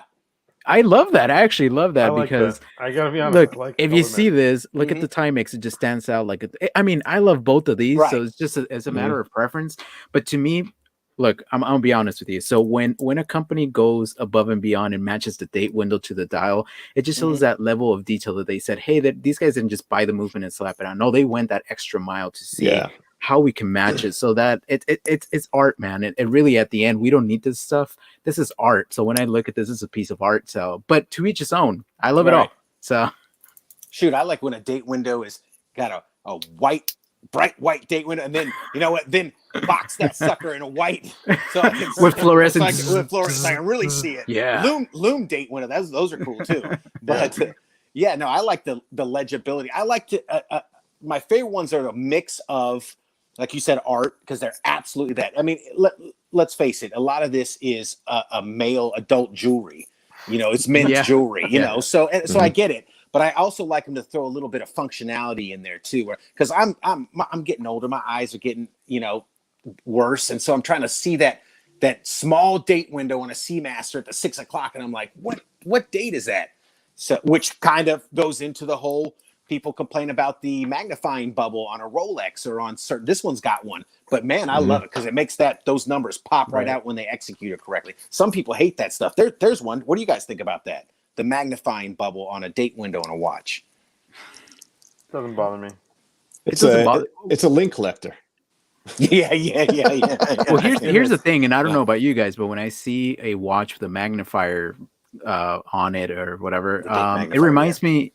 I love that. I actually love I that like that. because I gotta be honest. look, I like if you color see match. this, look at Mm-hmm. the Timex. It just stands out like I mean, I love both of these, so Right. it's just it's a Mhm. matter of preference. But to me, look, I'm gonna be honest with you. So when a company goes above and beyond and matches the date window to the dial, it just Mm-hmm. shows that level of detail that they said, hey, that these guys didn't just buy the movement and slap it on. No, they went that extra mile to see Yeah. how we can match it so that it's art, man. It really at the end, we don't need this stuff. This is art. So when I look at this, it's a piece of art. So, but to each his own. I love it Right. all. So Shoot, I like when a date window is got a bright white date window, and then you know what? Then box that sucker in a white, so I can with so fluorescence, so I can really see it. yeah, Loom date window. Those are cool too. Yeah. But Yeah, no, I like the legibility. I like to. My favorite ones are a mix of, like you said, art, because they're absolutely that. I mean, let's face it. A lot of this is a male adult jewelry. You know, it's men's jewelry. You know, so I get it. But I also like them to throw a little bit of functionality in there too, because I'm getting older. My eyes are getting worse, and so I'm trying to see that small date window on a Seamaster at the 6 o'clock, and I'm like, what date is that? So, which kind of goes into the whole people complain about the magnifying bubble on a Rolex or on certain. This one's got one, but man, I love it because it makes those numbers pop right out when they execute it correctly. Some people hate that stuff. There's one. What do you guys think about that? The magnifying bubble on a date window on a watch. Doesn't bother me. It's a link collector. Yeah. Well, here's the thing, and I don't know about you guys, but when I see a watch with a magnifier on it or whatever, it reminds me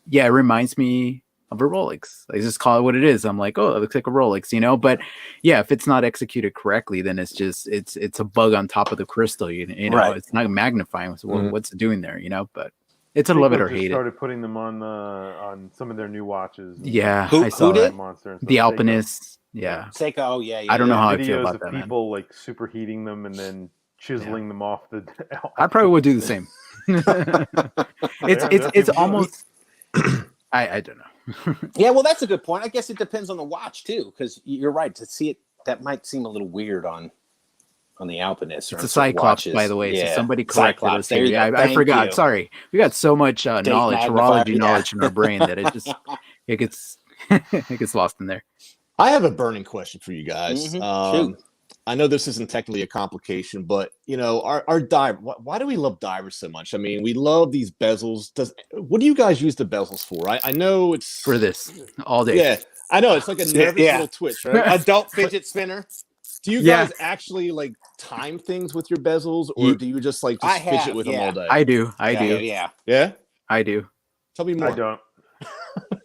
of a Rolex. I just call it what it is. I'm like, oh, it looks like a Rolex, But yeah, if it's not executed correctly, then it's just it's a bug on top of the crystal. Right. It's not magnifying. So what's it doing there? But it's a love it or hate it. Started putting them on some of their new watches. Yeah, I saw that. Monster and the Alpinists. Yeah. Seiko. Oh, yeah. I don't know how I feel Videos about of that. People like superheating them and then chiseling them off the. I probably would do the same. It's almost. I don't know. Yeah, well, that's a good point. I guess it depends on the watch too, because you're right. To see it, that might seem a little weird on the Alpinist. It's a Cyclops, by the way. Yeah. So somebody corrected us here. Yeah, I forgot. You. Sorry, we got so much knowledge, horology knowledge in our brain that it gets it gets lost in there. I have a burning question for you guys. Shoot. I know this isn't technically a complication, but our diver. Why do we love divers so much? I mean, we love these bezels. What do you guys use the bezels for? I know it's for this all day. Yeah, I know it's like a nervous little twitch, right? Adult fidget spinner. Do you guys actually like time things with your bezels, or do you just fidget with them all day? I do. Yeah. I do. Tell me more. I don't.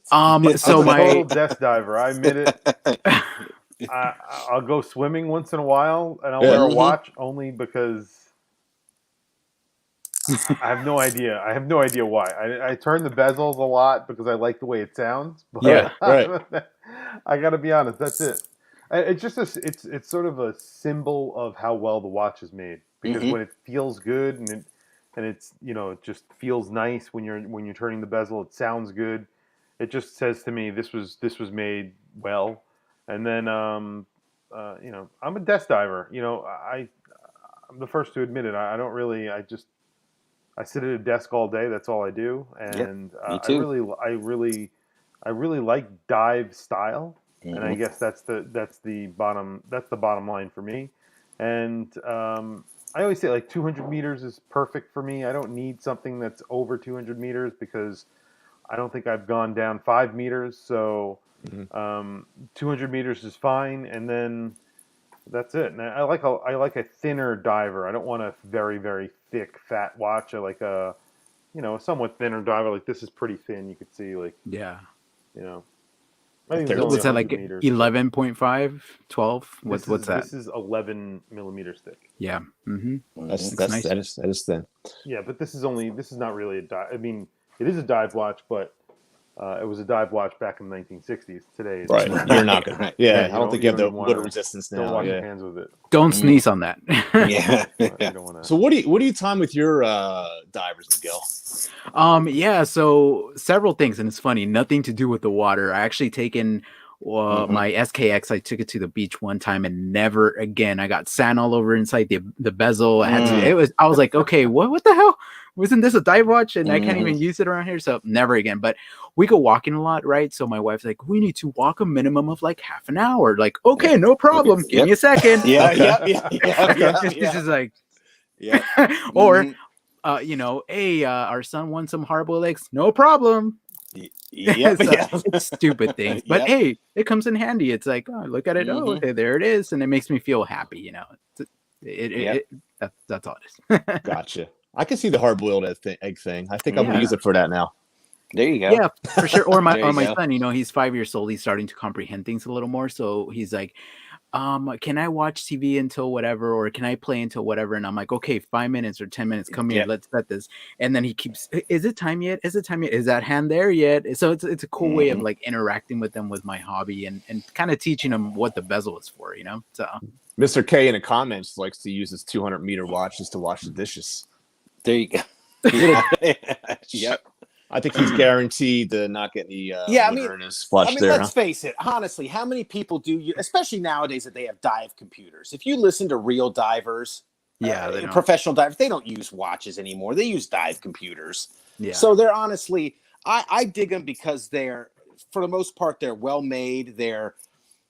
So I'm a my total desk diver. I admit it. I'll go swimming once in a while, and I'll wear a watch only because I have no idea. I have no idea why. I turn the bezels a lot because I like the way it sounds. But right. I got to be honest. That's it. It's just it's sort of a symbol of how well the watch is made, because when it feels good and it's it just feels nice when you're turning the bezel, it sounds good. It just says to me this was made well. And then I'm a desk diver. I'm the first to admit it. I don't really. I sit at a desk all day. That's all I do. And me too. I really like dive style. And I guess that's the bottom line for me. And I always say 200 meters is perfect for me. I don't need something that's over 200 meters because I don't think I've gone down 5 meters. So 200 meters is fine. And then that's it. And I like a thinner diver. I don't want a very, very thick, fat watch. I like a somewhat thinner diver. Like this is pretty thin. You could see I think what's that, like 11.5, 12? What's that? This is 11 millimeters thick. Yeah. That's nice. That is thin. Yeah, but this is not really a dive. I mean, it is a dive watch, but it was a dive watch back in the 1960s. Today, it's right? You're not gonna. Yeah, I don't think you have the water to, resistance now. Don't wash your hands with it. Don't sneeze on that. So what do you time with your divers, Miguel? So several things, and it's funny, nothing to do with the water. I actually taken my SKX. I took it to the beach one time, and never again. I got sand all over inside the bezel. I was like, okay, what the hell? Wasn't this a dive watch? And I can't even use it around here, so never again. But we go walking a lot, right? So my wife's like, we need to walk a minimum of like half an hour. Like, okay, no problem. Give me a second. This is like, or. Our son wants some hard-boiled eggs. No problem. It's stupid things, but hey, it comes in handy. It's like, oh, look at it. Oh, okay, there it is, and it makes me feel happy. That's all it is. Gotcha. I can see the hard-boiled egg thing. I think I'm gonna use it for that now. There you go. Yeah, for sure. Or my son. He's 5 years old. He's starting to comprehend things a little more. So he's like, can I watch TV until whatever, or can I play until whatever? And I'm like, okay, 5 minutes or 10 minutes, come here, Yeah. let's set this. And then he keeps, is it time yet? Is it time yet? Is that hand there yet? So it's a cool way of like interacting with them with my hobby and kind of teaching them what the bezel is for, you know? So Mr. K in the comments likes to use his 200-meter watch just to wash the dishes. There you go. Yep. I think he's guaranteed to not get any water in his flush there. Let's face it. Honestly, how many people do you, especially nowadays that they have dive computers? If you listen to real divers, professional divers, they don't use watches anymore. They use dive computers. yeah. So they're honestly, I dig them because they're, for the most part, they're well made. They're,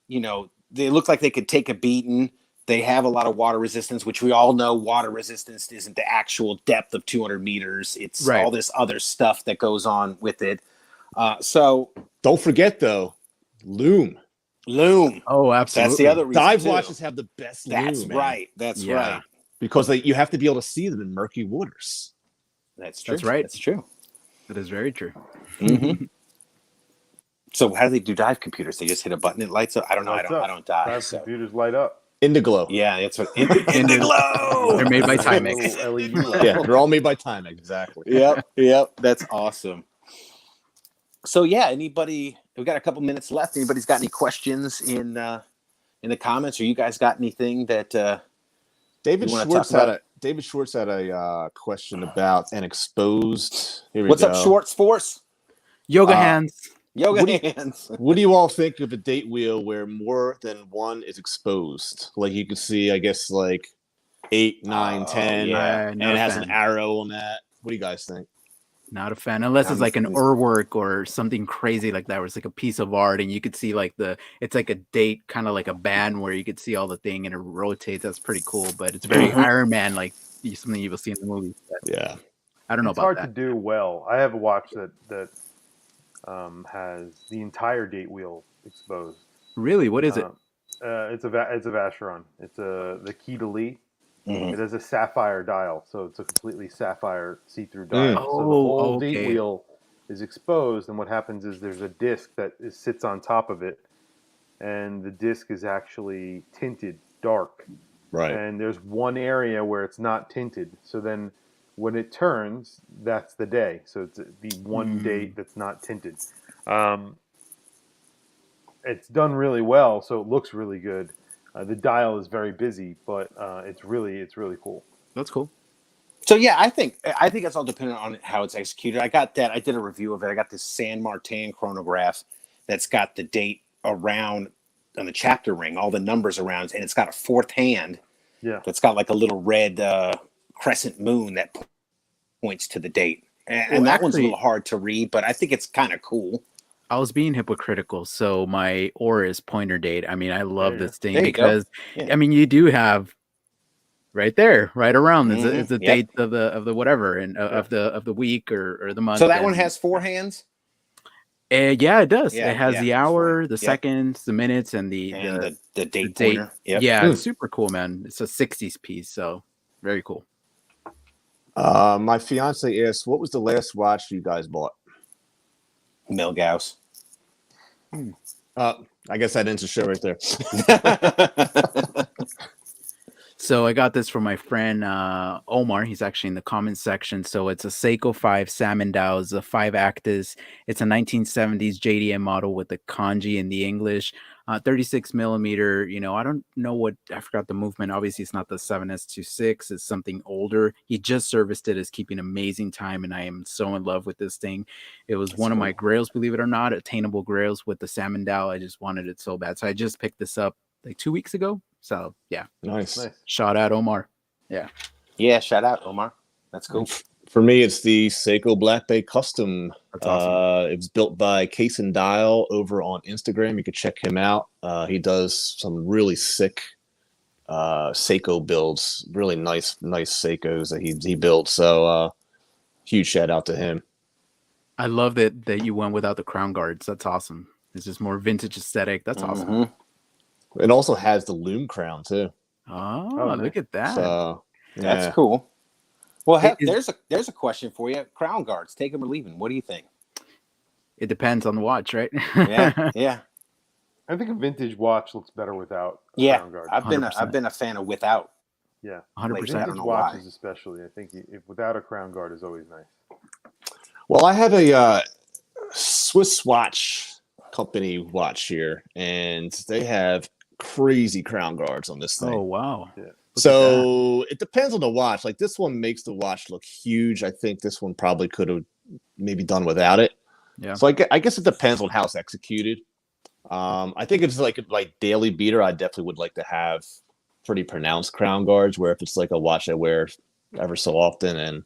they look like they could take a beating. They have a lot of water resistance, which we all know water resistance isn't the actual depth of 200 meters. It's all this other stuff that goes on with it. So don't forget though, loom. Oh, absolutely. That's the other reason. Dive watches have the best loom. That's right. That's right. Because you have to be able to see them in murky waters. That's true. That's right. That's true. That is very true. Mm-hmm. So how do they do dive computers? They just hit a button, it lights up. I don't know. I don't dive. Dive computers light up. Indiglo. Yeah, that's what Indiglo. They're made by Timex. Yeah, they're all made by Timex. Exactly. Yep. That's awesome. So yeah, anybody? We've got a couple minutes left. Anybody's got any questions in the comments, or you guys got anything that David Schwartz had a question about an exposed. What's up, Schwartz Force? Yoga hands. Hands. What do you all think of a date wheel where more than one is exposed? Like you can see, I guess, like 8, 9, 10, and it has an arrow on that. What do you guys think? Not a fan, unless it's like an artwork or something crazy like that, where it's like a piece of art and you could see like it's like a date, kind of like a band where you could see all the thing and it rotates. That's pretty cool, but it's very Iron Man, like something you will see in the movies. Yeah, I don't know. It's hard to do well. I have a watch that has the entire date wheel exposed. Really? What is it? It's a Vacheron. It's the Key to Lee. Mm-hmm. It has a sapphire dial, so it's a completely sapphire see-through dial. So the whole date wheel is exposed, and what happens is there's a disc that sits on top of it, and the disc is actually tinted dark. Right. And there's one area where it's not tinted. So then when it turns, that's the day. So it's the one date that's not tinted. It's done really well, so it looks really good. The dial is very busy, but it's really cool. That's cool. So yeah, I think it's all dependent on how it's executed. I did a review of it. I got this San Martin chronograph that's got the date around on the chapter ring, all the numbers around, and it's got a fourth hand. Yeah. That's got like a little red crescent moon that points to the date. And that one's a little hard to read, but I think it's kind of cool. I was being hypocritical. So my Aura is pointer date. I mean, I love this thing because I mean, you do have right there, right around. It's a date of the whatever and of the week or the month. So that one has 4 hands. Yeah, it does. Yeah, it has the hour, the seconds, the minutes, and the date pointer. Yep. Yeah, it's super cool, man. It's a 60s piece, so very cool. My fiance asked, "What was the last watch you guys bought?" Milgauss. I guess that ends the show right there. So I got this from my friend Omar. He's actually in the comments section. So it's a Seiko 5 Salmon Dow. It's a 5-actus. It's a 1970s JDM model with the kanji in the English. 36 millimeter. I don't know I forgot the movement. Obviously, it's not the 7S26. It's something older. He just serviced it. It's keeping amazing time, and I am so in love with this thing. It was one of my grails, believe it or not, attainable grails with the Salmon Dow. I just wanted it so bad. So I just picked this up like 2 weeks ago. So yeah. Nice. Shout out Omar. Yeah, shout out Omar. That's cool. For me, it's the Seiko Black Bay Custom. That's awesome. It was built by Case and Dial over on Instagram. You can check him out. He does some really sick Seiko builds, really nice Seikos that he built. So huge shout out to him. I love that you went without the crown guards. That's awesome. It's just more vintage aesthetic. That's awesome. It also has the loom crown too. Oh, look at that. So, that's cool. Well, there's a question for you. Crown guards, take them or leave them. What do you think? It depends on the watch, right? Yeah. I think a vintage watch looks better without a Yeah, crown guard. I've 100%. been a fan of without. Yeah, 100%. I don't vintage know watches why. especially. I think if without a crown guard is always nice. Well, I have a Swiss watch company watch here, and they have crazy crown guards on this thing. Oh wow. Yeah. Look at So it depends on the watch. Like this one makes the watch look huge. I think this one probably could have maybe done without it. Yeah. So I guess it depends on how it's executed. I think if it's like daily beater, I definitely would like to have pretty pronounced crown guards. Where if it's like a watch I wear ever so often, and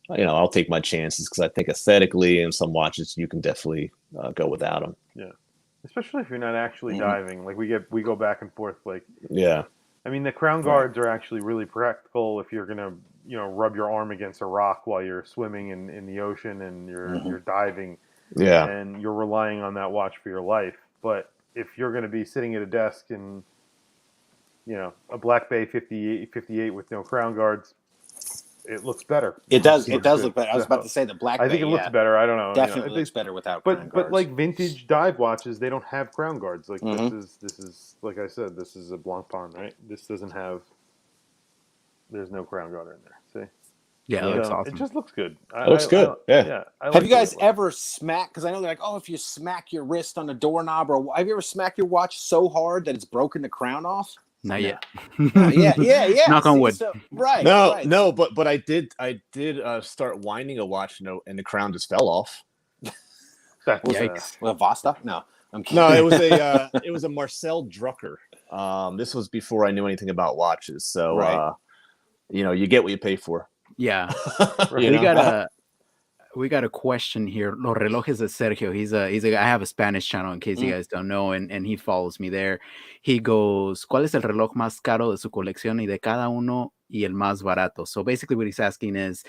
I'll take my chances because I think aesthetically in some watches you can definitely go without them. Yeah, especially if you're not actually Mhm. diving. Like we go back and forth. Like Yeah. I mean, the crown guards are actually really practical if you're gonna rub your arm against a rock while you're swimming in the ocean and you're diving Yeah. and you're relying on that watch for your life. But if you're gonna be sitting at a desk in a Black Bay 58 with no crown guards, it looks better. It does. It looks does good. look better. I was about to say the Black Bay. I think it looks better. I don't know. Definitely looks better without crown But guards. like vintage dive watches, they don't have crown guards. Like Mhm. this is like I said, this is a Blancpain, right? This doesn't have. There's no crown guard in there. See? Yeah, it Yeah. looks So awesome. it just looks good. It looks good. Yeah. I Have like you the way guys it looks. ever smacked? Because I know they're like, oh, if you smack your wrist on a doorknob, or have you ever smacked your watch so hard that it's broken the crown off? Not yet. Yeah. Knock on See, wood. so- right. No, right. no, but I did start winding a watch, and the crown just fell off. That's, Yikes. Well, Vostok? No, I'm kidding. No, it was a Marcel Drucker. This was before I knew anything about watches, so Right. You get what you pay for. Yeah. You we know? got a question here. Los relojes de Sergio. He's a I have a Spanish channel in case you guys don't know, and he follows me there. He goes, ¿Cuál es el reloj más caro de su colección y de cada uno y el más barato? So basically what he's asking is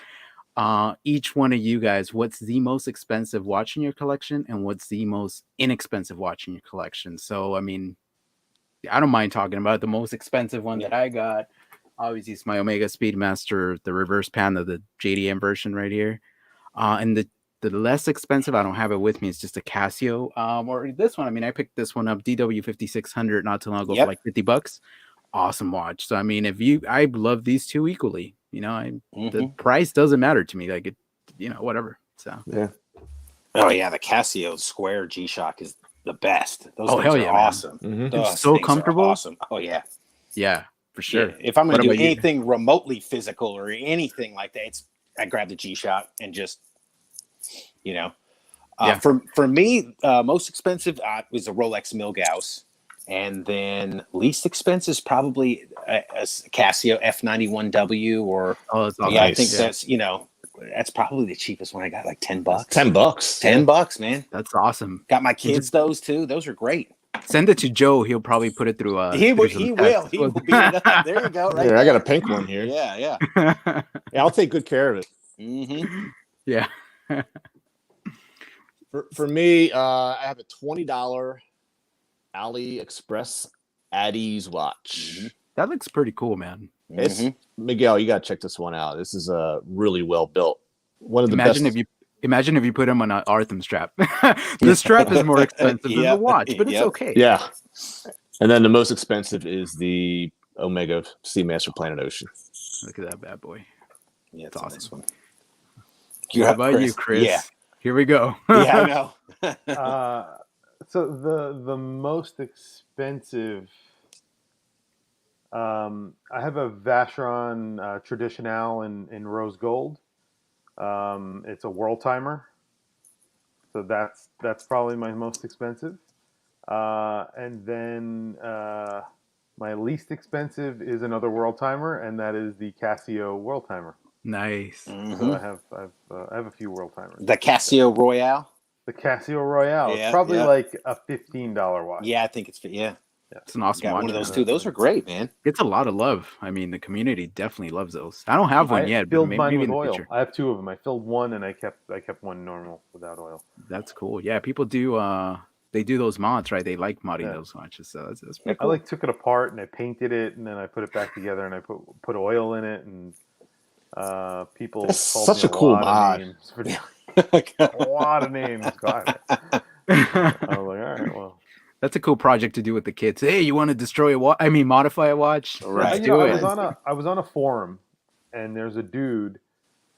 each one of you guys, what's the most expensive watch in your collection and what's the most inexpensive watch in your collection? So I mean, I don't mind talking about the most expensive one that I got. Obviously, it's my Omega Speedmaster, the reverse Panda, the JDM version right here. And the less expensive, I don't have it with me. It's just a Casio. Or this one. I mean, I picked this one up, DW 5600, not too long ago for like $50. Awesome watch. So I mean, I love these two equally. The price doesn't matter to me. Like it, whatever. So Yeah. Oh yeah, the Casio Square G-Shock is the best. Those Oh, things hell are yeah, man. awesome. Mhm. Those It's so things are comfortable. Awesome. Oh yeah. yeah, for sure. Yeah. If I'm What going to do about you? anything remotely physical or anything like that, I grab the G-Shock and just, Yeah. For me, most expensive was a Rolex Milgauss, and then least expensive is probably a Casio F91W or Oh, that's awesome. yeah, I Nice. think that's probably the cheapest one I got, like $10. $10. $10, man. That's awesome. Got my kids those too. Those are great. Send it to Joe. He'll probably put it through. He will. through He some will. tests. He will beat it up. There you go. Right. Here, I got a there. pink one here. Yeah. Yeah, I'll take good care of it. Mm-hmm. Yeah. For me, I have a $20 AliExpress Addies watch. Mm-hmm. That looks pretty cool, man. It's Miguel. You got to check this one out. This is really well built. One of the Imagine best. if you put him on an Artham strap. The strap is more expensive than the watch, but it's okay. Yeah. And then the most expensive is the Omega Seamaster Planet Ocean. Look at that bad boy. Yeah, It's it's awesome. This one. How about you, Chris? Yeah. Here we go. Yeah, I know. So the most expensive. I have a Vacheron Traditional in rose gold. It's a world timer, so that's probably my most expensive. And then my least expensive is another world timer, and that is the Casio world timer. Nice. So Mhm. I have a few world timers. The Casio Royale. The Casio Royale, Yeah, it's probably yeah. like a $15 watch. Yeah, I think it's It's an awesome got watch. one of those man. too. Those are great, man. It's a lot of love. I mean, the community definitely loves those. I don't have one I yet, but filled maybe mine in with the oil. future. I have two of them. I filled one, and I kept one normal without oil. That's cool. Yeah, people do. They do those mods, right? They like modding Yeah. those watches, so that's pretty I cool. took it apart and I painted it, and then I put it back together, and I put oil in it, and people That's called such me a cool lot mod. of names for a lot of names. God. I was like, all right, well, That's a cool project to do with the kids. Hey, you want to destroy a watch? I mean, modify a watch? Right. Let's You do know, it. I was on a forum, and there's a dude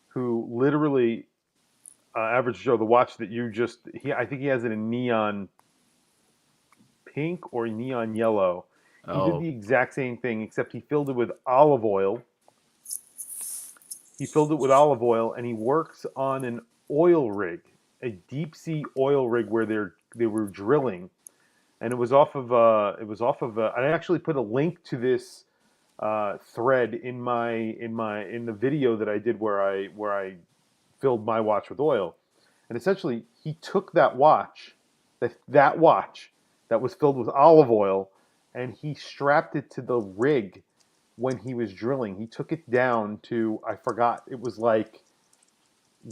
who literally, average Joe, the watch that you just, I think he has it in neon pink or neon yellow. He did Oh, the exact same thing, except he filled it with olive oil. He filled it with olive oil, and he works on an oil rig, a deep sea oil rig where they were drilling, and it was off of I actually put a link to this thread in the video that I did where I filled my watch with oil, and essentially he took that watch, that watch that was filled with olive oil, and he strapped it to the rig when he was drilling. He took it down to, I forgot, it was like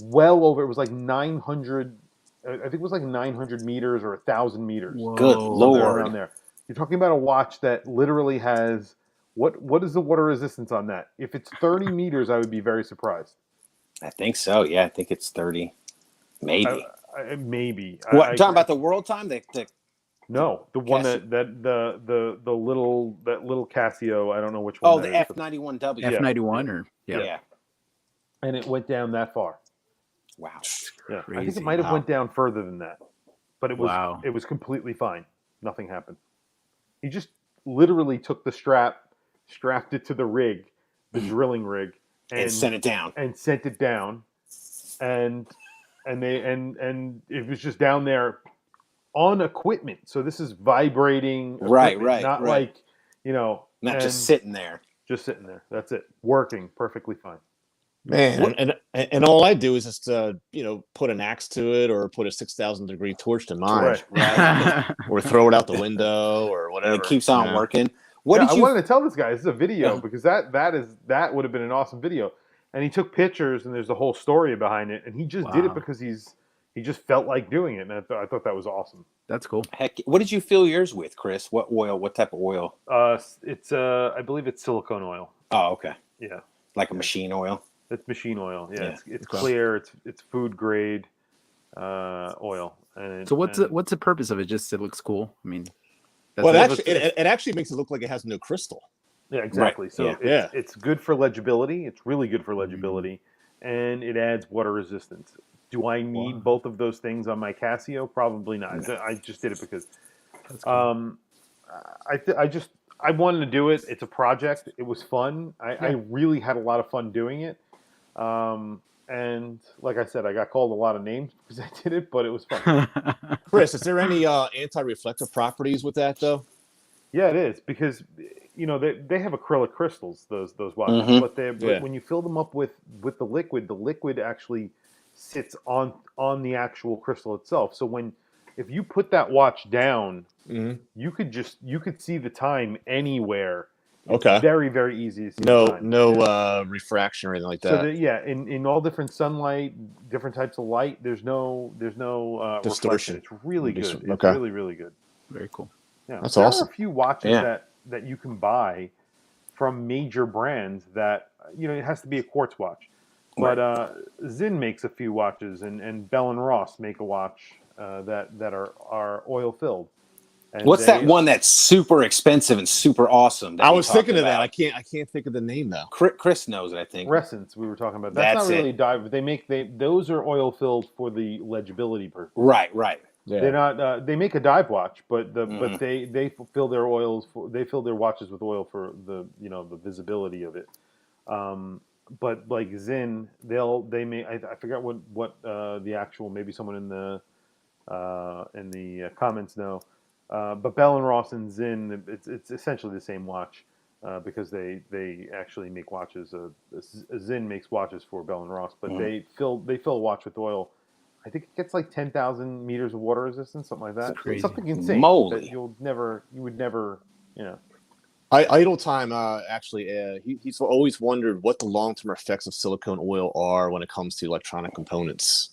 well over, it was like 900, I think it was like 900 meters or 1,000 meters, Good whoa. something Lord. around there. You're talking about a watch that literally has, what is the water resistance on that? If it's 30 meters, I would be very surprised. I think so. Yeah, I think it's 30. Maybe. Maybe. What, talking about the world time? No, the one Casio- the little Casio. I don't know which one. Oh, that the is, F91W. Yeah. F91 or yeah. Yeah. and it went down that far. Wow. Yeah, I think Crazy. it might have Wow. went down further than that, but Wow. it was completely fine. Nothing happened. He just literally took the strapped it to the rig, the drilling rig, And sent it down. and sent it down, and it was just down there on equipment. So this is vibrating Right, equipment, not right. like, you know, Not and just sitting there. just sitting there. That's it, working perfectly fine. Man, and all I do is just put an axe to it or put a 6,000-degree torch to mine, Right. or throw it out the window or And whatever. it keeps on you know? working. What Yeah, did I you wanted to tell this guy this is a video Yeah. because that would have been an awesome video, and he took pictures and there's a whole story behind it, and he just did it Wow. because he just felt like doing it, and I thought that was awesome. That's cool. heck what did you fill yours with, Chris? What oil? What type of oil? It's I believe it's silicone oil. Oh, okay. Yeah, Like a machine oil. it's machine oil. Yeah, Yeah. it's Okay. clear. It's food grade oil. And So what's the purpose of it? Just it looks cool. I mean, that's Well, it. it actually makes it look like it has no crystal. Yeah, exactly. Right, So yeah. it's good for legibility. It's really good for legibility, and it adds water resistance. Do I need Wow. both of those things on my Casio? Probably not. No. I just did it because That's cool. I wanted to do it. It's a project. It was fun. I really had a lot of fun doing it. And like I said, I got called a lot of names because I did it, but it was fun. Chris, is there any anti-reflective properties with that though? Yeah, it is because they have acrylic crystals, those watches, Mhm. but Yeah. when you fill them up with the liquid actually sits on the actual crystal itself. So if you put that watch down, Mhm. you could see the time anywhere. It's Okay. very, very easy to see the time. No refraction or anything like So that. in all different sunlight, different types of light, there's no Distortion. reflection. It's really good. It's Okay. really, really good. Very cool. Yeah, That's there awesome. are a few watches Yeah. that you can buy from major brands that it has to be a quartz watch, but Zinn makes a few watches, and Bell and Ross make a watch that are oil filled. What's that one that's super expensive and super awesome? I was thinking of about? that. I can't think of the name though. Chris knows it, I think. Resins we were talking about. That's That's not really it. dive. Those are oil filled for the legibility purpose. Right. Yeah. They're not. They make a dive watch, but Mhm. they fill their oils. They fill their watches with oil for the visibility of it. But like Zinn, they may. I forgot what the actual. Maybe someone in the comments know. But Bell and Ross and Zinn, it's essentially the same watch because they actually make watches. Zinn makes watches for Bell and Ross, but they fill a watch with oil. I think it gets like 10,000 meters of water resistance, something like that. That's crazy. It's something insane Moly. that you would never. Idle time actually he's always wondered what the long-term effects of silicone oil are when it comes to electronic components.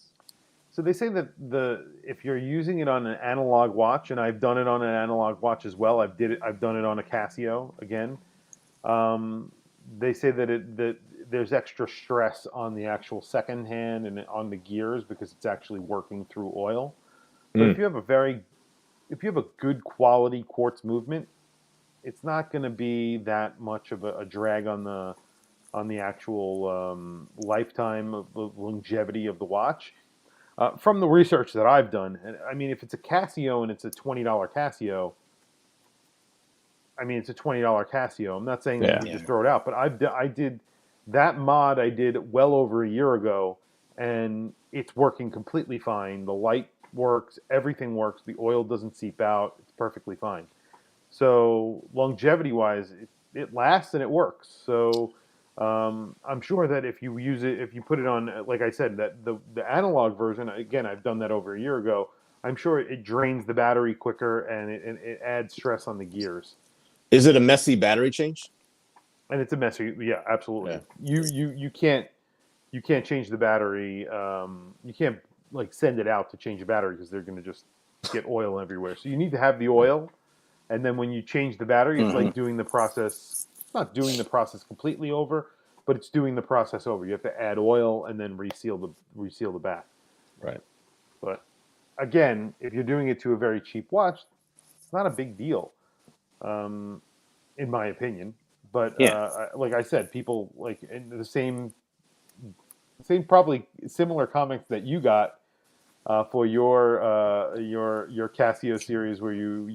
So they say that if you're using it on an analog watch, and I've done it on an analog watch as well. I've done it on a Casio again. They say that there's extra stress on the actual second hand and on the gears because it's actually working through oil. But if you have a very if you have a good quality quartz movement, it's not going to be that much of a drag on the actual lifetime of the longevity of the watch. From the research that I've done, and I mean, if it's a Casio and it's a $20 Casio, I mean, it's a $20 Casio. I'm not saying that you just throw it out, but I did that mod. I did well over a year ago, and it's working completely fine. The light works, everything works. The oil doesn't seep out. It's perfectly fine. So longevity-wise, it lasts and it works. So I'm sure that if you use it, if you put it on, like I said, that the analog version, again, I've done that over a year ago. I'm sure it drains the battery quicker and it adds stress on the gears. Is it a messy battery change? And it's a messy, yeah, absolutely. Yeah. You can't change the battery. You can't like send it out to change the battery because they're going to just get oil everywhere. So you need to have the oil, and then when you change the battery, it's like doing the process. It's not doing the process completely over, but it's doing the process over. You have to add oil and then reseal the back. Right. But again, if you're doing it to a very cheap watch, it's not a big deal, in my opinion. But like I said, people like in the same probably similar comments that you got for your Casio series where you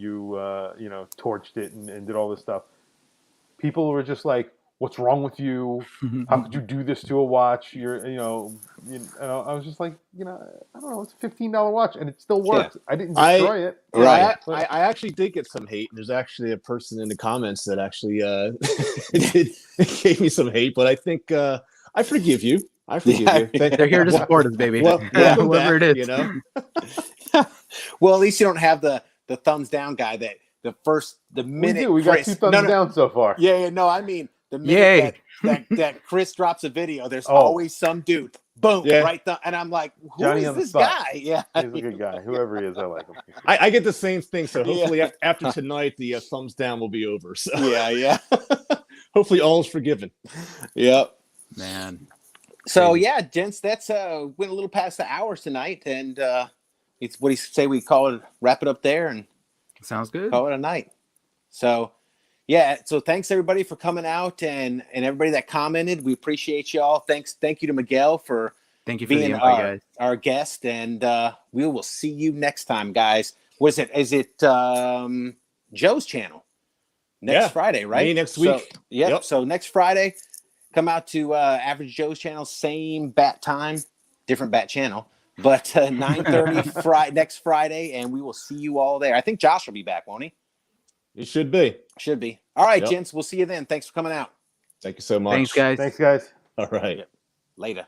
torched it and did all this stuff. People were just like, "What's wrong with you? How could you do this to a watch?" And I was just like, I don't know, it's a $15 watch and it still works. I didn't destroy it. Right. I actually did get some hate. There's actually a person in the comments that actually gave me some hate, but I think I forgive you. I forgive you. They're here to support us, baby. Whoever it is. You know. Well, at least you don't have the thumbs down guy that the minute we got 2 thumbs down so far. Yeah, no, I mean the minute that Chris drops a video, there's always some dude, boom, right there, and I'm like, who Johnny is this spot. guy? Yeah, he's a good guy. Whoever he is, I like him. I get the same thing. So hopefully after tonight, the thumbs down will be over. So yeah. Hopefully all is forgiven. Yep, man. So yeah, gents, that's went a little past the hours tonight, and it's what do you say we call it? Wrap it up there and sounds good. Call it a night. So yeah, so thanks everybody for coming out and everybody that commented. We appreciate y'all. Thank you to Miguel for being our guest, and we will see you next time, guys. Is it Joe's channel next Friday, right? Me next week. So, yep. So next Friday, come out to Average Joe's channel, same bat time, different bat channel, but 9:30 next Friday, and we will see you all there. I think Josh will be back, won't he? It should be. Should be. All right, gents. We'll see you then. Thanks for coming out. Thank you so much. Thanks, guys. Thanks, guys. All right. Later.